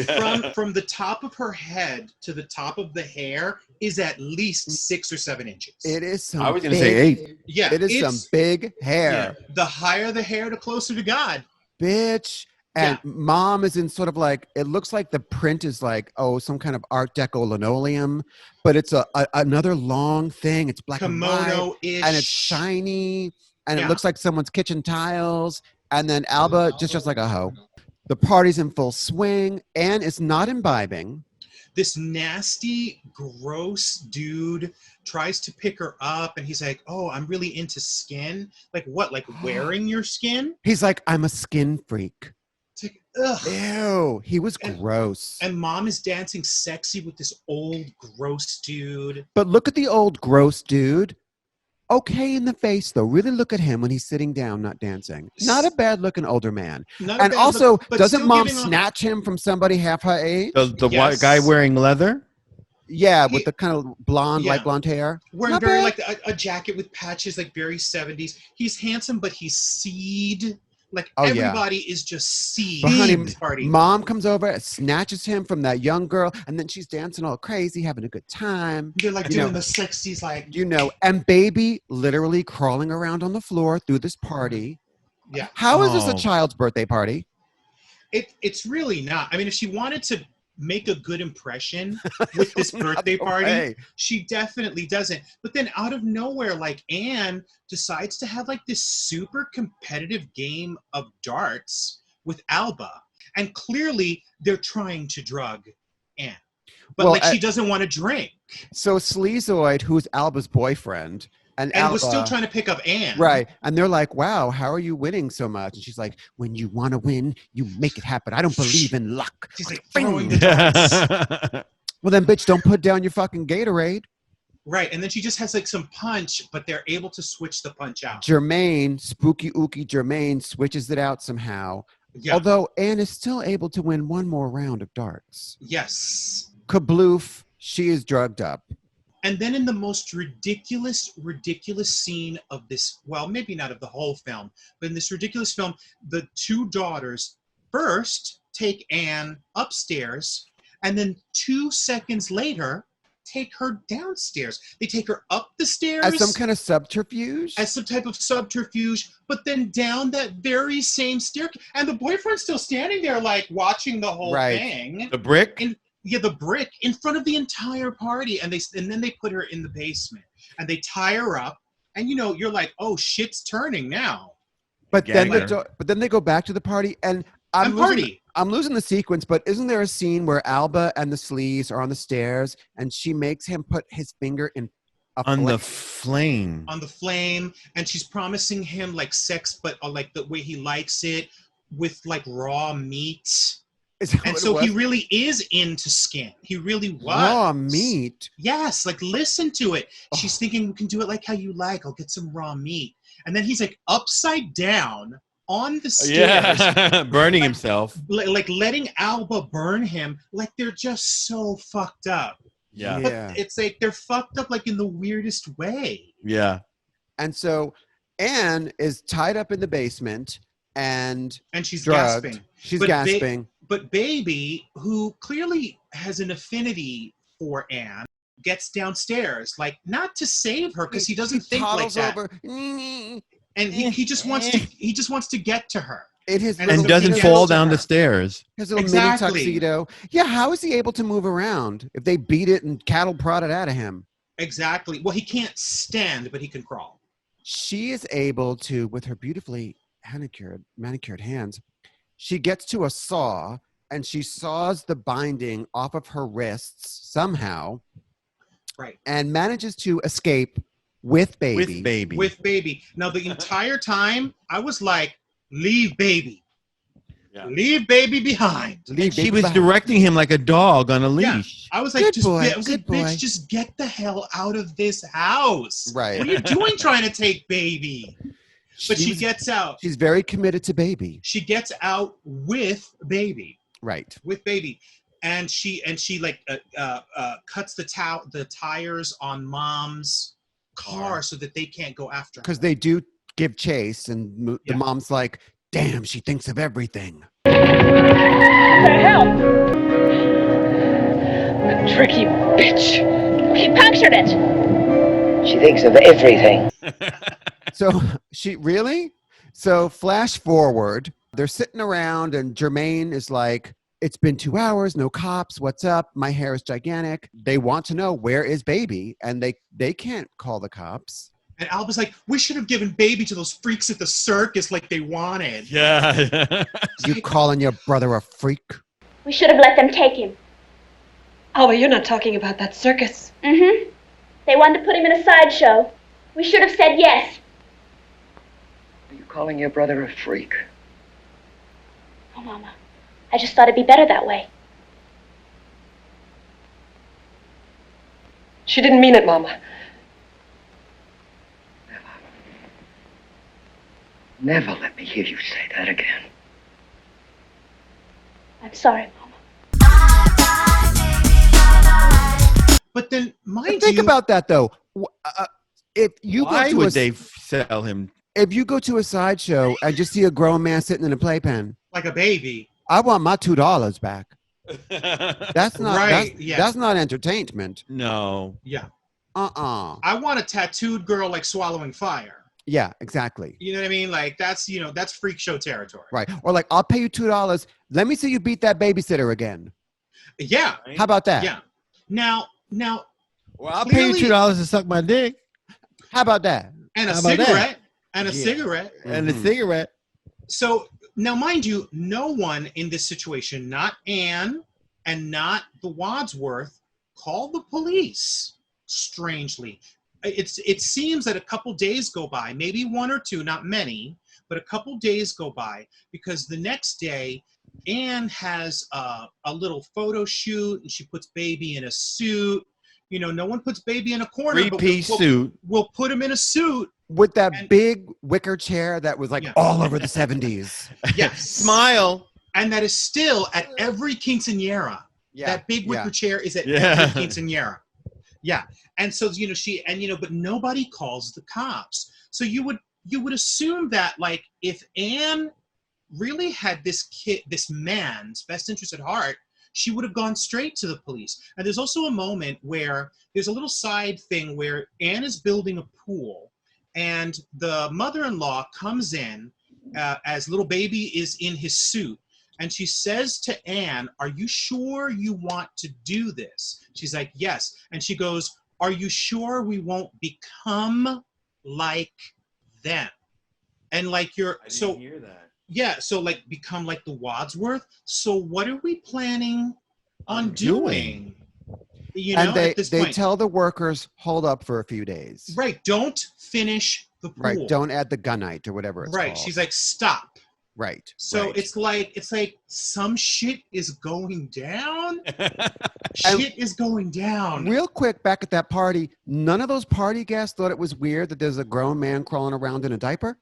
from the top of her head to the top of the hair is at least 6 or 7 inches. It is some I was going to say 8. Yeah. It is some big hair. Yeah. The higher the hair, the closer to God. Bitch. And mom is in sort of like, it looks like the print is like, some kind of Art Deco linoleum, but it's another long thing. It's black and white, and it's shiny, and it looks like someone's kitchen tiles. And then Alba just like a hoe. The party's in full swing, and it's not imbibing. This nasty, gross dude tries to pick her up, and he's like, "Oh, I'm really into skin." Like what? Like wearing your skin? He's like, "I'm a skin freak." It's like, ugh. Ew, he was gross. And mom is dancing sexy with this old, gross dude. But look at the old, gross dude. Okay in the face, though. Really look at him when he's sitting down, not dancing. Not a bad-looking older man. And also, doesn't mom snatch him from somebody half her age? The white guy wearing leather? Yeah, with the kind of blonde, light blonde hair. Wearing very like a jacket with patches, like very 70s. He's handsome, but he's seed. Like everybody is just seed. Honey, party. Mom comes over, snatches him from that young girl, and then she's dancing all crazy, having a good time. They're like doing the sexies, like and baby literally crawling around on the floor through this party. Yeah. How is this a child's birthday party? It's really not. I mean, if she wanted to make a good impression with this birthday party, she definitely doesn't. But then out of nowhere, like Anne decides to have like this super competitive game of darts with Alba. And clearly they're trying to drug Anne. But she doesn't want to drink. So Sleazoid, who's Alba's boyfriend, and Alba was still trying to pick up Anne. Right. And they're like, wow, how are you winning so much? And she's like, when you want to win, you make it happen. I don't believe in luck. She's like throwing the darts. Well, then, bitch, don't put down your fucking Gatorade. Right. And then she just has like some punch, but they're able to switch the punch out. Jermaine, spooky ooky Jermaine, switches it out somehow. Yeah. Although Anne is still able to win one more round of darts. Yes. Kabloof, she is drugged up. And then in the most ridiculous scene of this, well, maybe not of the whole film, but in this ridiculous film, the two daughters first take Anne upstairs, and then 2 seconds later, take her downstairs. They take her up the stairs. As some kind of subterfuge? As some type of subterfuge, but then down that very same staircase. And the boyfriend's still standing there, like, watching the whole thing. The brick? The brick in front of the entire party, and then they put her in the basement, and they tie her up, and you're like, oh, shit's turning now. But then they go back to the party, and I'm losing the sequence. But isn't there a scene where Alba and the sleaze are on the stairs, and she makes him put his finger in the flame, and she's promising him like sex, but like the way he likes it, with like raw meat. And so he really is into skin. He really was. Raw meat? Yes, like listen to it. She's thinking, we can do it like how you like. I'll get some raw meat. And then he's like upside down on the stairs. Yeah, burning himself. Like letting Alba burn him. Like they're just so fucked up. Yeah. But it's like they're fucked up like in the weirdest way. Yeah. And so Anne is tied up in the basement and she's drugged. Gasping. She's gasping. But baby, who clearly has an affinity for Anne, gets downstairs, like not to save her because he doesn't think like that. Over. And he just wants to get to her. And doesn't fall down the stairs. His little mini tuxedo. Yeah, how is he able to move around if they beat it and cattle prod it out of him? Exactly. Well, he can't stand, but he can crawl. She is able to, with her beautifully manicured hands, she gets to a saw and she saws the binding off of her wrists somehow. Right. And manages to escape with baby. With baby. Now, the entire time, I was like, leave baby. Yeah. Leave baby behind. She was directing him like a dog on a leash. Yeah. I was like, bitch, just get the hell out of this house. Right. What are you doing trying to take baby? But she gets out. She's very committed to baby. She gets out with baby. Right. With baby. And she like cuts the tires on mom's car so that they can't go after her. Because they do give chase, and the mom's like, damn, she thinks of everything. The hell? The tricky bitch. He punctured it. She thinks of everything. So So flash forward, they're sitting around and Jermaine is like, it's been 2 hours, no cops, what's up? My hair is gigantic. They want to know, where is baby? And they can't call the cops. And Alba's like, we should have given baby to those freaks at the circus like they wanted. Yeah. You calling your brother a freak? We should have let them take him. Alba, you're not talking about that circus. Mm-hmm. They wanted to put him in a sideshow. We should have said yes. Are you calling your brother a freak? Oh, Mama. I just thought it'd be better that way. She didn't mean it, Mama. Never let me hear you say that again. I'm sorry, Mama. But then, mind Think you, about that, though. If you Why go to would they sell him? If you go to a sideshow and just see a grown man sitting in a playpen, like a baby. I want my $2 back. That's not Right, that's not entertainment. No. Yeah. I want a tattooed girl like swallowing fire. Yeah, exactly. You know what I mean? Like that's freak show territory. Right. Or like, I'll pay you $2. Let me see you beat that babysitter again. Yeah. How about that? Yeah. Now, well, I'll pay you $2 to suck my dick. How about that? And a How about cigarette. that? And a cigarette. And a cigarette. So now, mind you, no one in this situation, not Anne and not the Wadsworth, called the police. Strangely, it seems that a couple days go by, maybe 1 or 2, not many, but a couple days go by, because the next day Anne has a little photo shoot and she puts baby in a suit. No one puts baby in a corner. Three-piece suit. We'll put him in a suit. With that big wicker chair that was like all over the 70s. Yes. Smile. And that is still at every quinceañera. Yeah. That big wicker chair is at every quinceañera. Yeah. And so, but nobody calls the cops. So you would assume that, like, if Anne really had this man's best interest at heart, she would have gone straight to the police. And there's also a moment where there's a little side thing where Anne is building a pool, and the mother-in-law comes in as little baby is in his suit. And she says to Anne, are you sure you want to do this? She's like, yes. And she goes, are you sure we won't become like them? And like I didn't hear that. Yeah, so like become like the Wadsworth. So what are we planning on doing? And at this they point. tell the workers, hold up for a few days. Right, don't finish the pool. Right, don't add the gunite or whatever it's called. She's like, stop. Right. So right. it's like some shit is going down. Shit is going down. Real quick, back at that party, none of those party guests thought it was weird that there's a grown man crawling around in a diaper?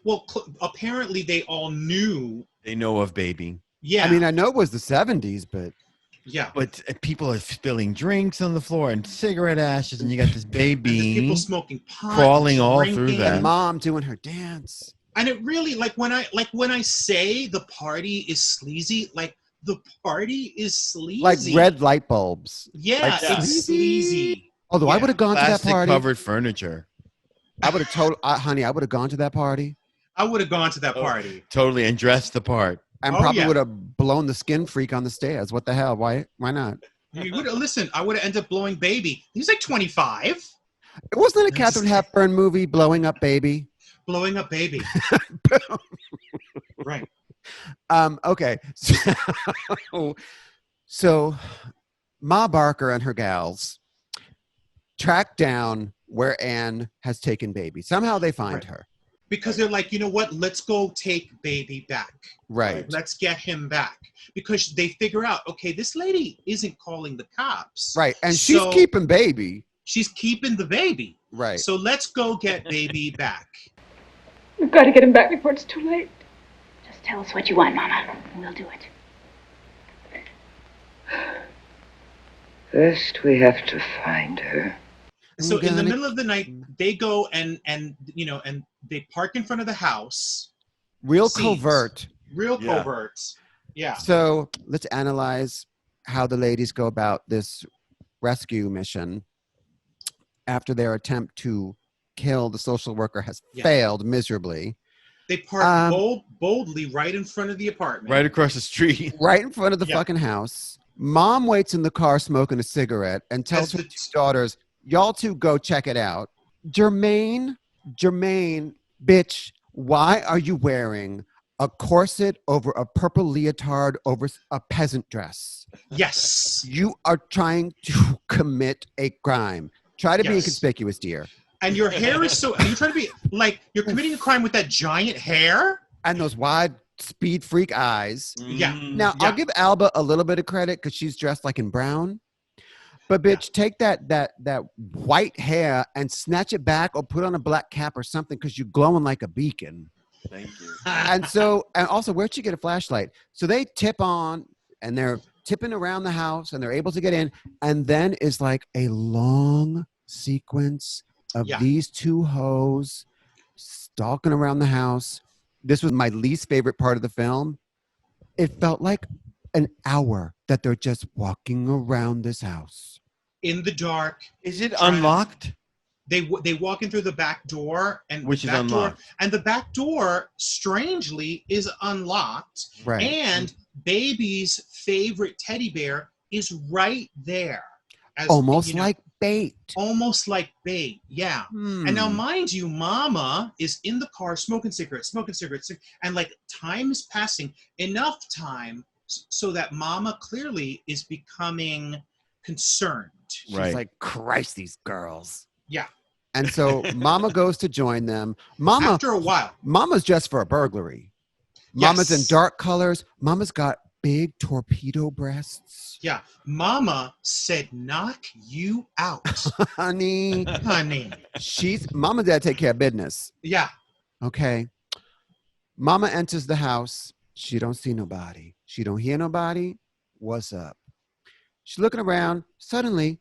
Well, apparently they all knew. They know of baby. Yeah. I mean, I know it was the 70s, but... Yeah. But people are spilling drinks on the floor and cigarette ashes, and you got this baby people smoking pot, crawling all through that. And mom doing her dance. And it really, when I say the party is sleazy, like the party is sleazy. Like red light bulbs. Yeah, Like it's sleazy. Although I would have gone to that Plastic party. covered furniture. I would have told, honey, I would have gone to that party. I would have gone to that party. Totally, and dressed the part. And probably would have blown the skin freak on the stairs. What the hell? Why not? You would listen. I would have ended up blowing baby. He's like 25. It wasn't a Katharine Hepburn movie, Blowing Up Baby. Blowing up baby. Right. Okay. So Ma Barker and her gals track down where Anne has taken baby. Somehow they find her. Because they're like, you know what? Let's go take baby back. Right. Let's get him back. Because they figure out, okay, this lady isn't calling the cops. Right. And she's keeping baby. She's keeping the baby. Right. So let's go get baby back. We've got to get him back before it's too late. Just tell us what you want, Mama, and we'll do it. First, we have to find her. So in the middle of the night, they go and and they park in front of the house. Real Scenes. covert. Real Yeah. covert. Yeah. So let's analyze how the ladies go about this rescue mission after their attempt to kill the social worker has failed miserably. They park boldly right in front of the apartment. Right across the street. Right in front of the fucking house. Mom waits in the car smoking a cigarette and tells her two daughters, y'all two go check it out. Jermaine, bitch, why are you wearing a corset over a purple leotard over a peasant dress? Yes. You are trying to commit a crime. Try to be inconspicuous, dear. And your hair is so, and you're trying to be like, you're committing a crime with that giant hair. And those wide speed freak eyes. Yeah. Now, I'll give Alba a little bit of credit because she's dressed like in brown. But bitch, take that white hair and snatch it back or put on a black cap or something because you're glowing like a beacon. Thank you. And also, where'd you get a flashlight? So they tip on and they're tipping around the house and they're able to get in. And then is like a long sequence of these two hoes stalking around the house. This was my least favorite part of the film. It felt like an hour that they're just walking around this house. In the dark. Is it unlocked? They walk in through the back door, and which is unlocked. And the back door, strangely, is unlocked. Right. And Baby's favorite teddy bear is right there. Almost like bait. Almost like bait, yeah. And now, mind you, Mama is in the car smoking cigarettes, and like time is passing, enough time so that Mama clearly is becoming concerned. She's like, Christ, these girls. Yeah. And so Mama goes to join them. Mama, after a while, Mama's dressed for a burglary. Mama's in dark colors. Mama's got big torpedo breasts. Yeah. Mama said, knock you out. Honey. Mama dad take care of business. Yeah. Okay. Mama enters the house. She don't see nobody. She don't hear nobody. What's up? She's looking around. Suddenly,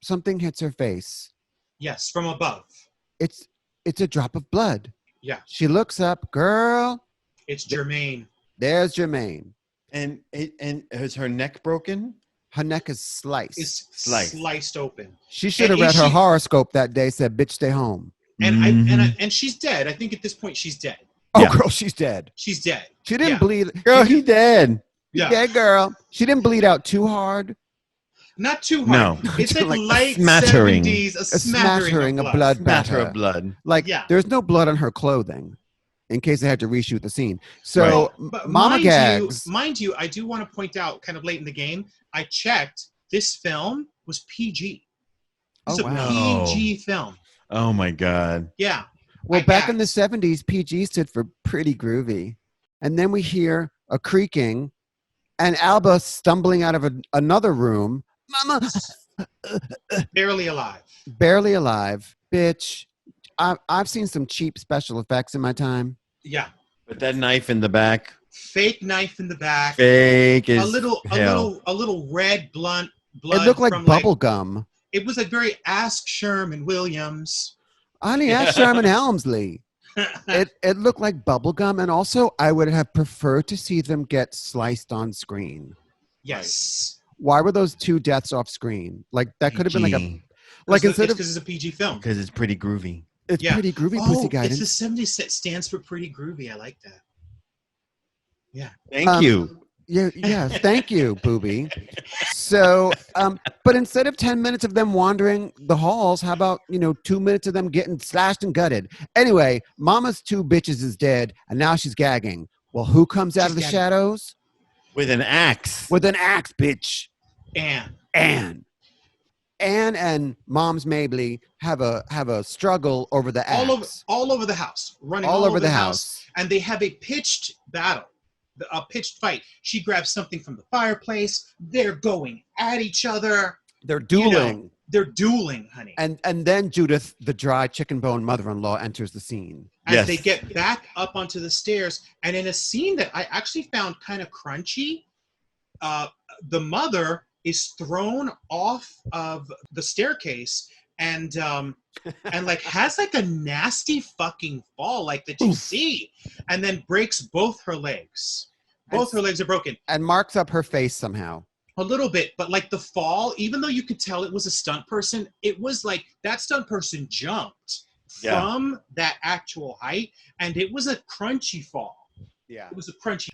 something hits her face. Yes, from above. It's a drop of blood. Yeah. She looks up. Girl. It's Jermaine. There's Jermaine. And is her neck broken? Her neck is sliced. It's sliced open. She should have read her horoscope that day. Said, "Bitch, stay home." And and she's dead. I think at this point she's dead. Oh, girl, she's dead. She's dead. She didn't bleed. Girl, he dead. Yeah. Dead girl. She didn't bleed out too hard. Not too hard. No. It's like light smattering. 70s, a smattering of blood. Smatter of blood. Like, there's no blood on her clothing in case they had to reshoot the scene. So, but Mama gags. Mind you, I do want to point out, kind of late in the game, I checked, this film was PG. It's a PG film. Oh, my God. Yeah. Well, back in the 70s, PG stood for pretty groovy. And then we hear a creaking and Alba stumbling out of another room. Mama! Barely alive. Barely alive. Bitch. I've seen some cheap special effects in my time. Yeah. But that knife in the back. Fake knife in the back. Fake is a little red blood. It looked like bubble gum. It was like very Ask Sherman Williams. Honey, ask Sherman Helmsley. It looked like bubble gum, and also I would have preferred to see them get sliced on screen. Yes. Why were those two deaths off screen? Like that could have been like because it's a PG film. Because it's pretty groovy. It's pretty groovy, pussy guidance. It's the 70s that stands for pretty groovy. I like that. Yeah. Thank you. Yeah, thank you, Booby. So, but instead of 10 minutes of them wandering the halls, how about, 2 minutes of them getting slashed and gutted? Anyway, Mama's two bitches is dead, and now she's gagging. Well, who comes out of the shadows? With an axe. With an axe, bitch. Anne and Mom's Mabley have a struggle over the axe. All over the house. Running all over the house. And they have a pitched battle. A pitched fight. She grabs something from the fireplace. They're going at each other. They're dueling. They're dueling, honey. And then Judith, the dry chicken bone mother-in-law, enters the scene. As they get back up onto the stairs, and in a scene that I actually found kind of crunchy, the mother is thrown off of the staircase and like has like a nasty fucking fall like that you see, and then breaks both her legs. Both her legs are broken. And marks up her face somehow. A little bit, but like the fall, even though you could tell it was a stunt person, it was like that stunt person jumped from that actual height, and it was a crunchy fall. Yeah. It was a crunchy.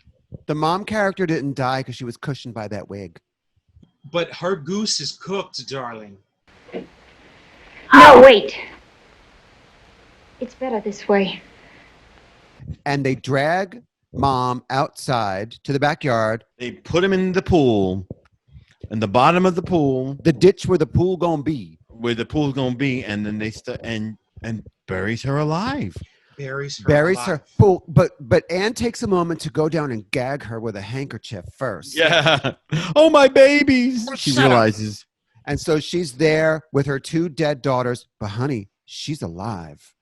The mom character didn't die because she was cushioned by that wig. But her goose is cooked, darling. No, wait. It's better this way. And they drag mom outside to the backyard. They put him in the pool, in the bottom of the pool, the ditch where the pool gonna be. Where the pool's gonna be, and then they and buries her alive. Buries her. But Anne takes a moment to go down and gag her with a handkerchief first. Yeah. Oh, my babies. She realizes. And so she's there with her 2 dead daughters. But honey, she's alive.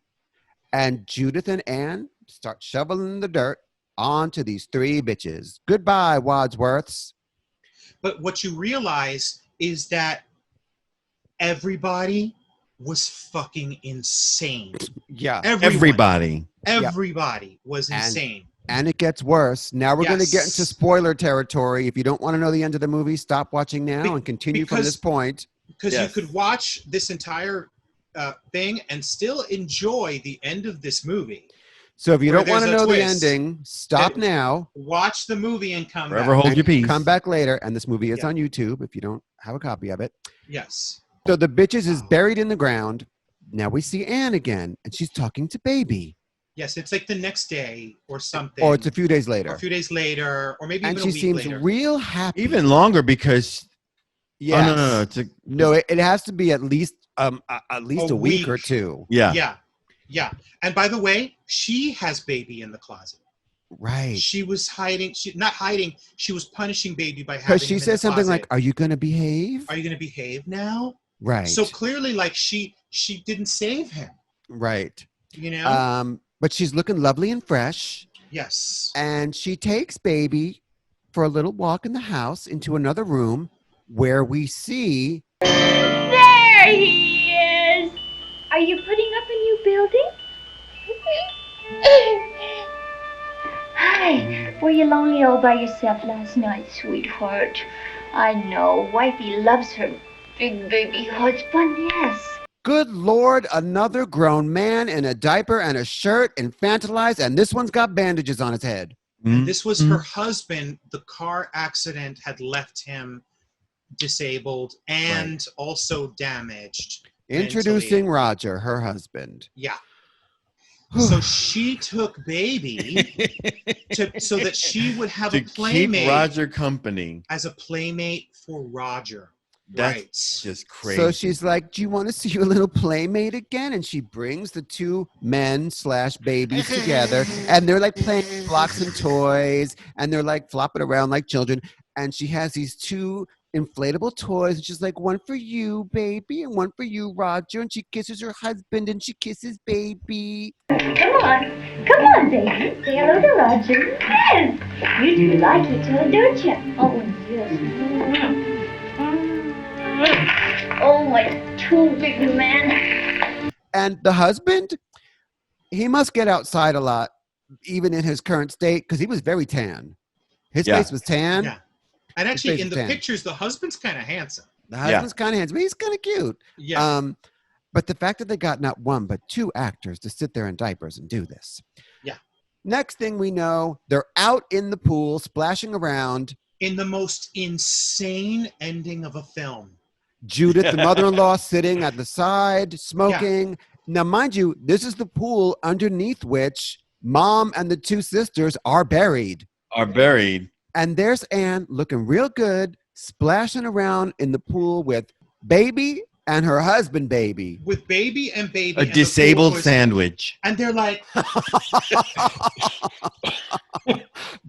And Judith and Anne start shoveling the dirt onto these 3 bitches. Goodbye, Wadsworths. But what you realize is that everybody was fucking insane. Yeah. Everybody was insane. And it gets worse. Now we're going to get into spoiler territory. If you don't want to know the end of the movie, stop watching now and continue from this point. Because you could watch this entire thing and still enjoy the end of this movie. So if you don't want to know the ending, stop now. Watch the movie and come Forever back. hold your peace. Come back later. And this movie is on YouTube if you don't have a copy of it. Yes. So the bitches is buried in the ground. Now we see Anne again, and she's talking to baby. Yes, it's like the next day or something. Or it's a few days later. Or a few days later, or maybe and even a she week seems later. real happy. Even longer because. Yes. Oh, no. It has to be at least a week or 2. Yeah. Yeah. And by the way, she has baby in the closet. Right. She was hiding. Not hiding. She was punishing baby by having. Because she says something like, "Are you going to behave? Are you going to behave now?" Right. So clearly, like she didn't save him. Right. You know. But she's looking lovely and fresh. Yes. And she takes baby for a little walk in the house into another room where we see. There he is! Are you putting up a new building? Hi. Were you lonely all by yourself last night, sweetheart? I know. Wifey loves her big baby husband, yes. Good Lord, another grown man in a diaper and a shirt, infantilized, and this one's got bandages on his head. And this was her husband. The car accident had left him disabled and also damaged. Introducing mentally. Roger, her husband. Yeah. So she took baby so that she would have a playmate. Keep Roger company. As a playmate for Roger. That's just crazy. So she's like, "Do you want to see your little playmate again?" And she brings the 2 men/babies together, and they're like playing blocks and toys, and they're like flopping around like children. And she has these 2 inflatable toys, and she's like, "One for you, baby, and one for you, Roger." And she kisses her husband, and she kisses baby. Come on, baby. Say hello to Roger. Yes. You do like it, don't you? Oh, yes. Oh, my 2 big men. And the husband, he must get outside a lot, even in his current state, because he was very tan. His face was tan. Yeah. And actually, in the pictures, the husband's kind of handsome. The husband's kind of handsome. He's kind of cute. Yeah. But the fact that they got not 1, but 2 actors to sit there in diapers and do this. Yeah. Next thing we know, they're out in the pool, splashing around. In the most insane ending of a film. Judith, the mother-in-law, sitting at the side, smoking. Yeah. Now, mind you, this is the pool underneath which Mom and the 2 sisters are buried. And there's Anne looking real good, splashing around in the pool with baby and her husband, baby. With baby and baby. A disabled sandwich. And they're like...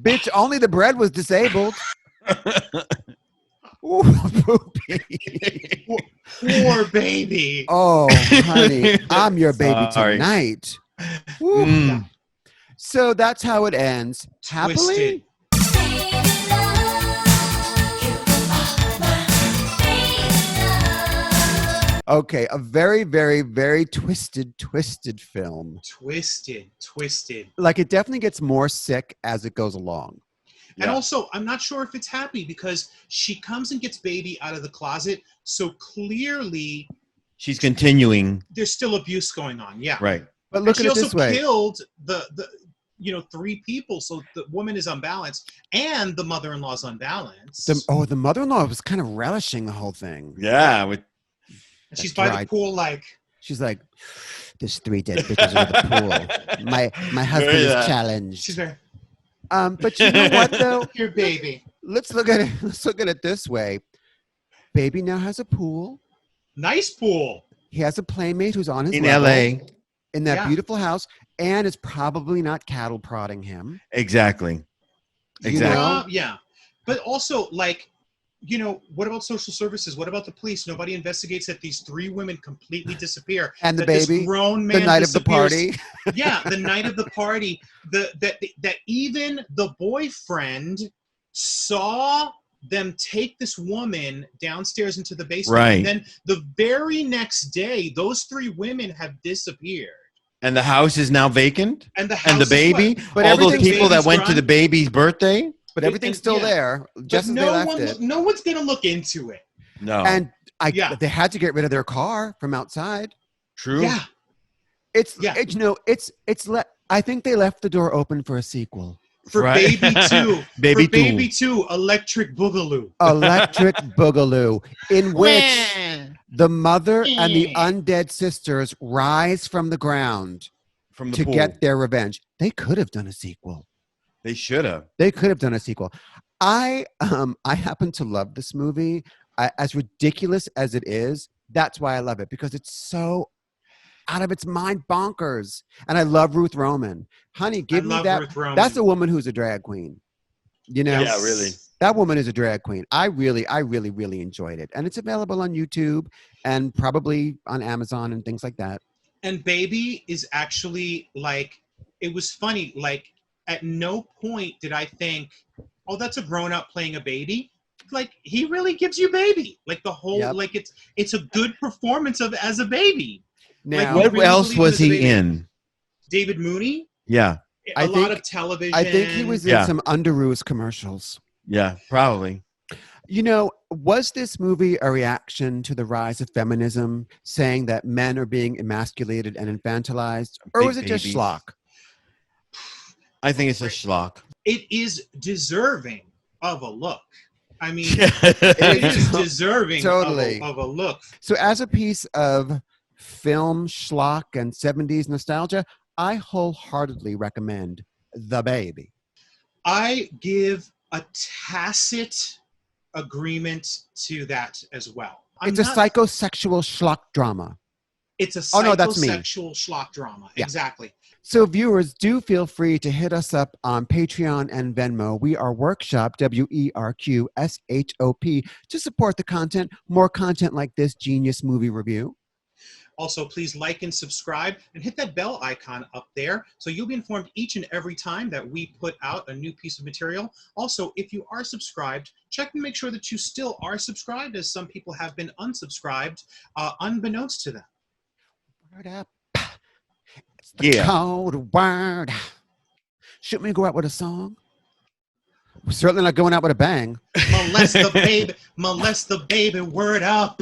Bitch, only the bread was disabled. Ooh, poor baby. Oh, honey, I'm your baby tonight. So that's how it ends. Happily. Okay, a very, very, very twisted film. Twisted. Like it definitely gets more sick as it goes along. And also, I'm not sure if it's happy because she comes and gets baby out of the closet. So clearly, she's continuing. There's still abuse going on. Yeah. Right. But look at it this way. She also killed the 3 people. So the woman is unbalanced and the mother-in-law's unbalanced. The mother-in-law was kind of relishing the whole thing. Yeah. And she's by the pool like. She's like, there's 3 dead bitches in the pool. My husband is challenged. She's very. But you know what though? Your baby. Let's look at it this way. Baby now has a pool. Nice pool. He has a playmate who's on his in level, LA. In that beautiful house, and is probably not cattle prodding him. Exactly. Yeah. But also, like, what about social services? What about the police? Nobody investigates that these 3 women completely disappear. And the baby, this grown man the night disappears. of the party. Yeah, the night of the party. That even the boyfriend saw them take this woman downstairs into the basement. Right. And then the very next day, those 3 women have disappeared. And the house is now vacant? And the baby? But all those people that baby's went gone. to the baby's birthday? But everything's still there, just as they left it. No one's going to look into it. No. And they had to get rid of their car from outside. True. Yeah. I think they left the door open for a sequel. For Right. Baby 2. Baby for Baby 2, Electric Boogaloo. Electric Boogaloo, in which the mother and the undead sisters rise from the ground From the to pool. get their revenge. They could have done a sequel. They should have. They could have done a sequel. I happen to love this movie. As ridiculous as it is, that's why I love it, because it's so out of its mind bonkers. And I love Ruth Roman. Honey, give me that. Ruth Roman. That's a woman who's a drag queen. You know? Yeah, really. That woman is a drag queen. I really, really enjoyed it. And it's available on YouTube and probably on Amazon and things like that. And Baby is actually like, it was funny. Like, at no point did I think, oh, that's a grown-up playing a baby. Like, he really gives you baby. Like, the whole, like, it's a good performance as a baby. Now, Like, What else was he in? David Mooney? Yeah. A lot of television. I think he was in some Underoos commercials. Yeah, probably. You know, was this movie a reaction to the rise of feminism, saying that men are being emasculated and infantilized? Or Big was it just babies. schlock? I think it's a schlock. It is deserving of a look. I mean, Yeah. it is deserving Totally. of a look. So as a piece of film schlock and 70s nostalgia, I wholeheartedly recommend The Baby. I give a tacit agreement to that as well. It's a psychosexual schlock drama. It's a Oh, no, that's me. psychosexual schlock drama. Yeah. Exactly. So viewers, do feel free to hit us up on Patreon and Venmo. We are Workshop, WERQSHOP, to support the content, more content like this genius movie review. Also, please like and subscribe and hit that bell icon up there so you'll be informed each and every time that we put out a new piece of material. Also, if you are subscribed, check and make sure that you still are subscribed, as some people have been unsubscribed, unbeknownst to them. Word up. It's the cold word. Shouldn't we go out with a song? We're certainly not going out with a bang. Molest the baby, word up.